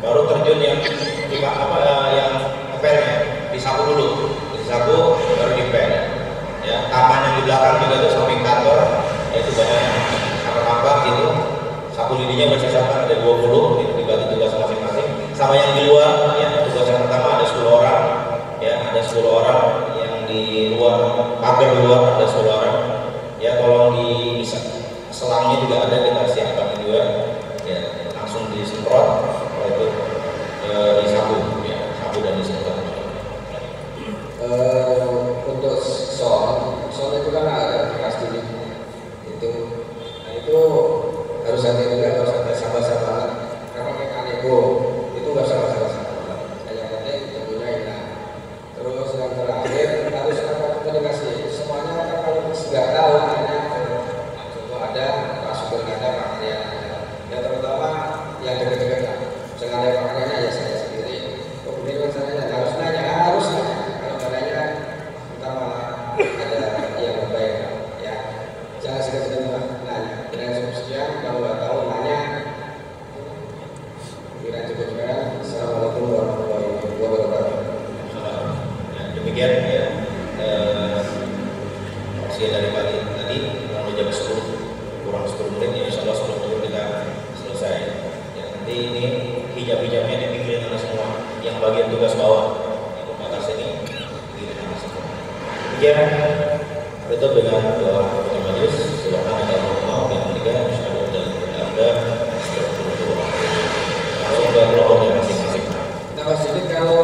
baru terjun yang yang pelnya disapu dulu baru dipel ya. Taman yang di belakang juga itu samping kantor ya itu banyak kamar-kamar gitu, sapu lidinya bersama ada 20 itu dibagi tugas masing-masing. Sama yang di luar ya tugas yang pertama ada 10 orang ya, ada 10 orang yang di luar pagar luar ada 10 orang ya. Tolong di selangnya juga ada, kita siapkan juga ya, langsung disemprot itu disapu ya, sapu dan disemprot. Untuk soal itu kan ada pasti itu, nah itu harus hati-hati juga, harus ada sabar-sabar. Karena pakai kanebo itu nggak sabar-sabar. Yang penting tentunya enak. Terus yang terakhir harus ada komunikasi. Semuanya kan kalau nggak tahu hanya contoh ada Pak Sugeng ada Pak Karya ada. Ya terutama yang dekat-dekat lah. Jangan ada Pak Karyanya ya saya sendiri. Kemudian saya harus nanya. Kalau nggak nanya ntar malah ada yang berbeda. Ya jangan sekedar nanya. Dengan sekian kalau nggak tahu nanya. Kira cukup sekarang. Assalamualaikum warahmatullahi wabarakatuh. Demikian ya opsi dari pagi tadi kurang jam 10 kurang 10 menit ya, insya Allah 10 menit kita selesai ya. Nanti ini hijab-hijabnya dipikirin oleh semua yang bagian tugas bawah yang pembatas ini dipikirin oleh semua. Ya itu dengan doa majelis subhanallah yang ketiga insyaallah dan Anda langsung ke kelompoknya masing-masing. Nah Mas, jadi kalau